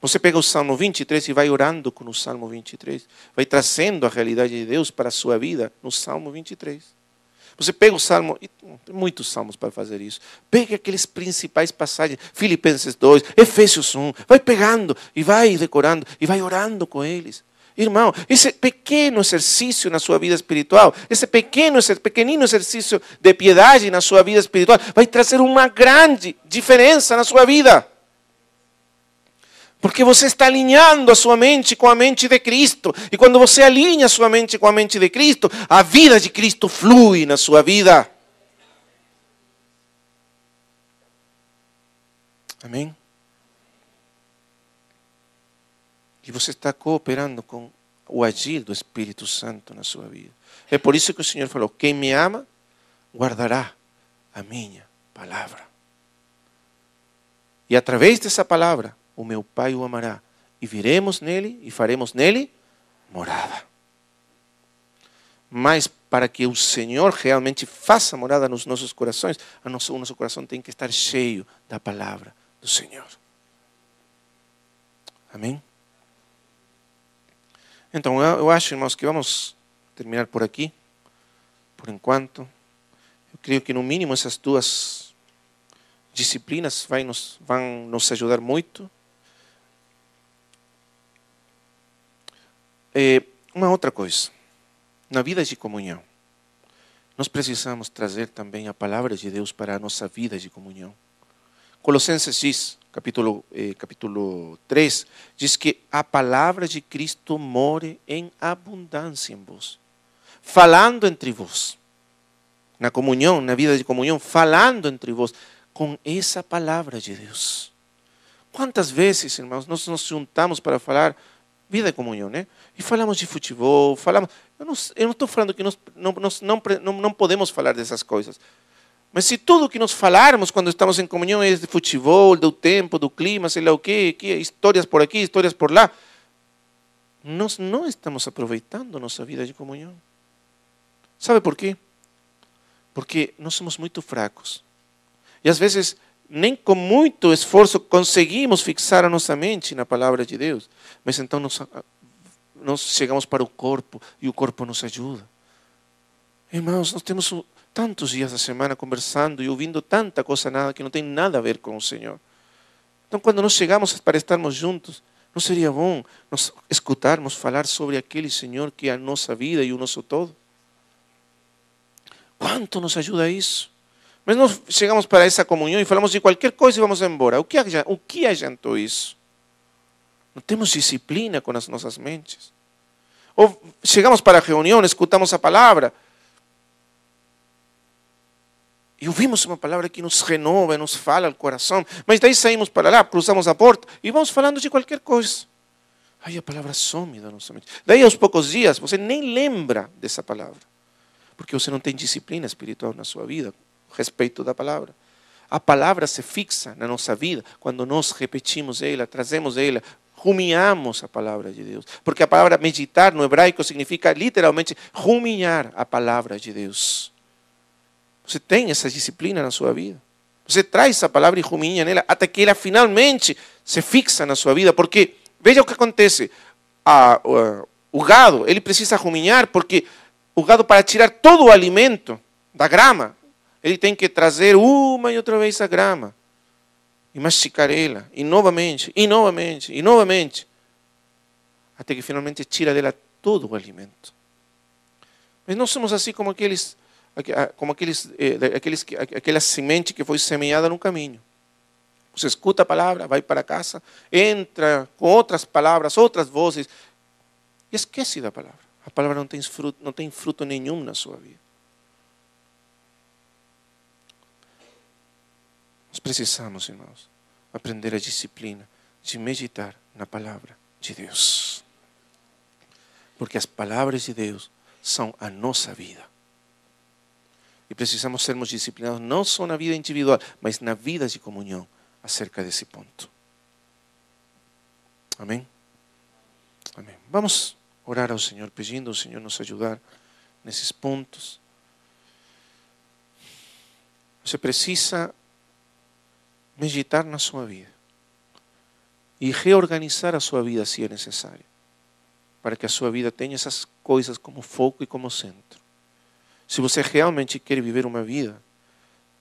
Você pega o Salmo 23 e vai orando com o Salmo 23. Vai trazendo a realidade de Deus para a sua vida no Salmo 23. Você pega o Salmo, e tem muitos salmos para fazer isso. Pega aqueles principais passagens, Filipenses 2, Efésios 1. Vai pegando e vai decorando e vai orando com eles. Irmão, esse pequeno exercício na sua vida espiritual, esse pequenino exercício de piedade na sua vida espiritual, vai trazer uma grande diferença na sua vida. Porque você está alinhando a sua mente com a mente de Cristo. E quando você alinha a sua mente com a mente de Cristo, a vida de Cristo flui na sua vida. Amém? E você está cooperando com o agir do Espírito Santo na sua vida. É por isso que o Senhor falou, quem me ama, guardará a minha palavra. E através dessa palavra, o meu Pai o amará, e viremos nele e faremos nele morada. Mas para que o Senhor realmente faça morada nos nossos corações, o nosso coração tem que estar cheio da palavra do Senhor. Amém? Então, eu acho, irmãos, que vamos terminar por aqui, por enquanto. Eu creio que no mínimo essas duas disciplinas vão nos ajudar muito. Uma outra coisa, na vida de comunhão, nós precisamos trazer também a palavra de Deus para a nossa vida de comunhão. Colossenses diz, capítulo 3, diz que a palavra de Cristo more em abundância em vós, falando entre vós, na comunhão, na vida de comunhão, falando entre vós, com essa palavra de Deus. Quantas vezes, irmãos, nós nos juntamos para falar vida de comunhão, né? E falamos de futebol, falamos... Eu não estou falando que nós não podemos falar dessas coisas. Mas se tudo que nós falarmos quando estamos em comunhão é de futebol, do tempo, do clima, sei lá o quê, histórias por aqui, histórias por lá, nós não estamos aproveitando nossa vida de comunhão. Sabe por quê? Porque nós somos muito fracos. E às vezes, nem com muito esforço conseguimos fixar a nossa mente na palavra de Deus. Mas então nós chegamos para o corpo e o corpo nos ajuda. Irmãos, nós temos tantos dias da semana conversando e ouvindo tanta coisa nada que não tem nada a ver com o Senhor. Então, quando nós chegamos para estarmos juntos, não seria bom nós escutarmos falar sobre aquele Senhor que é a nossa vida e o nosso todo? Quanto nos ajuda isso? Mas nós chegamos para essa comunhão e falamos de qualquer coisa e vamos embora. O que adiantou isso? Não temos disciplina com as nossas mentes. Ou chegamos para a reunião, escutamos a palavra e ouvimos uma palavra que nos renova, nos fala ao coração, mas daí saímos para lá, cruzamos a porta e vamos falando de qualquer coisa. Aí a palavra some da nossa mente. Daí aos poucos dias você nem lembra dessa palavra, porque você não tem disciplina espiritual na sua vida a respeito da palavra. A palavra se fixa na nossa vida quando nós repetimos ela, trazemos ela, ruminamos a palavra de Deus. Porque a palavra meditar no hebraico significa literalmente ruminar a palavra de Deus. Você tem essa disciplina na sua vida. Você traz essa palavra e ruminha nela até que ela finalmente se fixa na sua vida. Porque, veja o que acontece. O gado, ele precisa ruminhar porque o gado, para tirar todo o alimento da grama, ele tem que trazer uma e outra vez a grama e masticar ela, e novamente, e novamente, e novamente, até que finalmente tira dela todo o alimento. Mas nós somos assim como aquela semente que foi semeada no caminho. Você escuta a palavra, vai para casa, entra com outras palavras, outras vozes, e esquece da palavra. A palavra não tem fruto nenhum na sua vida. Nós precisamos, irmãos, aprender a disciplina de meditar na palavra de Deus. Porque as palavras de Deus são a nossa vida. E precisamos sermos disciplinados não só na vida individual, mas na vida de comunhão acerca desse ponto. Amém? Amém. Vamos orar ao Senhor, pedindo ao Senhor nos ajudar nesses pontos. Você precisa meditar na sua vida e reorganizar a sua vida se é necessário, para que a sua vida tenha essas coisas como foco e como centro. Se você realmente quer viver uma vida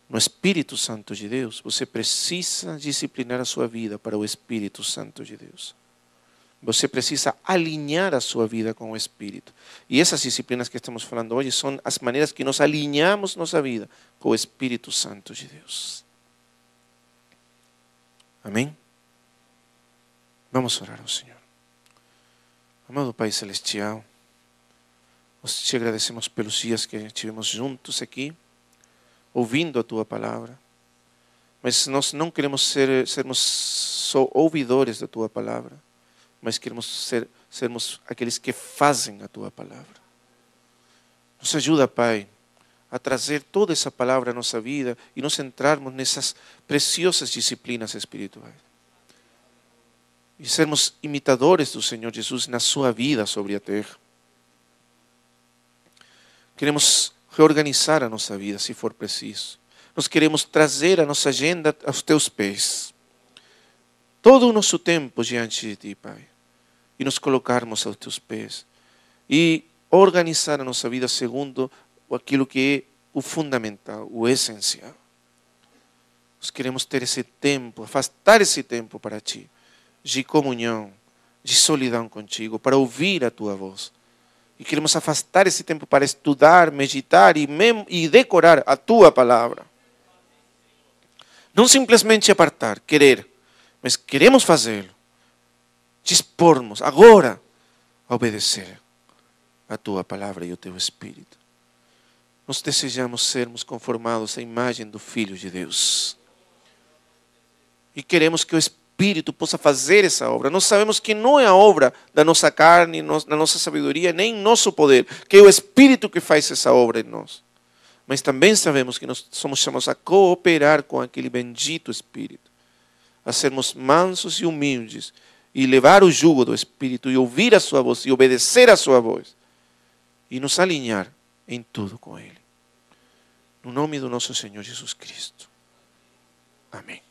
no Espírito Santo de Deus, você precisa disciplinar a sua vida para o Espírito Santo de Deus. Você precisa alinhar a sua vida com o Espírito. E essas disciplinas que estamos falando hoje são as maneiras que nós alinhamos nossa vida com o Espírito Santo de Deus. Amém? Vamos orar ao Senhor. Amado Pai Celestial, nós te agradecemos pelos dias que estivemos juntos aqui, ouvindo a Tua Palavra. Mas nós não queremos sermos só ouvidores da Tua Palavra, mas queremos sermos aqueles que fazem a Tua Palavra. Nos ajuda, Pai, a trazer toda essa palavra à nossa vida e nos centrarmos nessas preciosas disciplinas espirituais. E sermos imitadores do Senhor Jesus na sua vida sobre a terra. Queremos reorganizar a nossa vida, se for preciso. Nós queremos trazer a nossa agenda aos Teus pés. Todo o nosso tempo diante de Ti, Pai. E nos colocarmos aos Teus pés. E organizar a nossa vida segundo aquilo que é o fundamental, o essencial. Nós queremos ter esse tempo, afastar esse tempo para Ti, de comunhão, de solidão contigo, para ouvir a Tua voz. E queremos afastar esse tempo para estudar, meditar e decorar a Tua palavra. Não simplesmente apartar, querer, mas queremos fazê-lo. Dispormos agora a obedecer a Tua palavra e o Teu Espírito. Nós desejamos sermos conformados à imagem do Filho de Deus. E queremos que o Espírito possa fazer essa obra. Nós sabemos que não é a obra da nossa carne, da nossa sabedoria, nem nosso poder, que é o Espírito que faz essa obra em nós. Mas também sabemos que nós somos chamados a cooperar com aquele bendito Espírito, a sermos mansos e humildes, e levar o jugo do Espírito, e ouvir a sua voz, e obedecer a sua voz, e nos alinhar em tudo com Ele. No nome do nosso Senhor Jesus Cristo. Amém.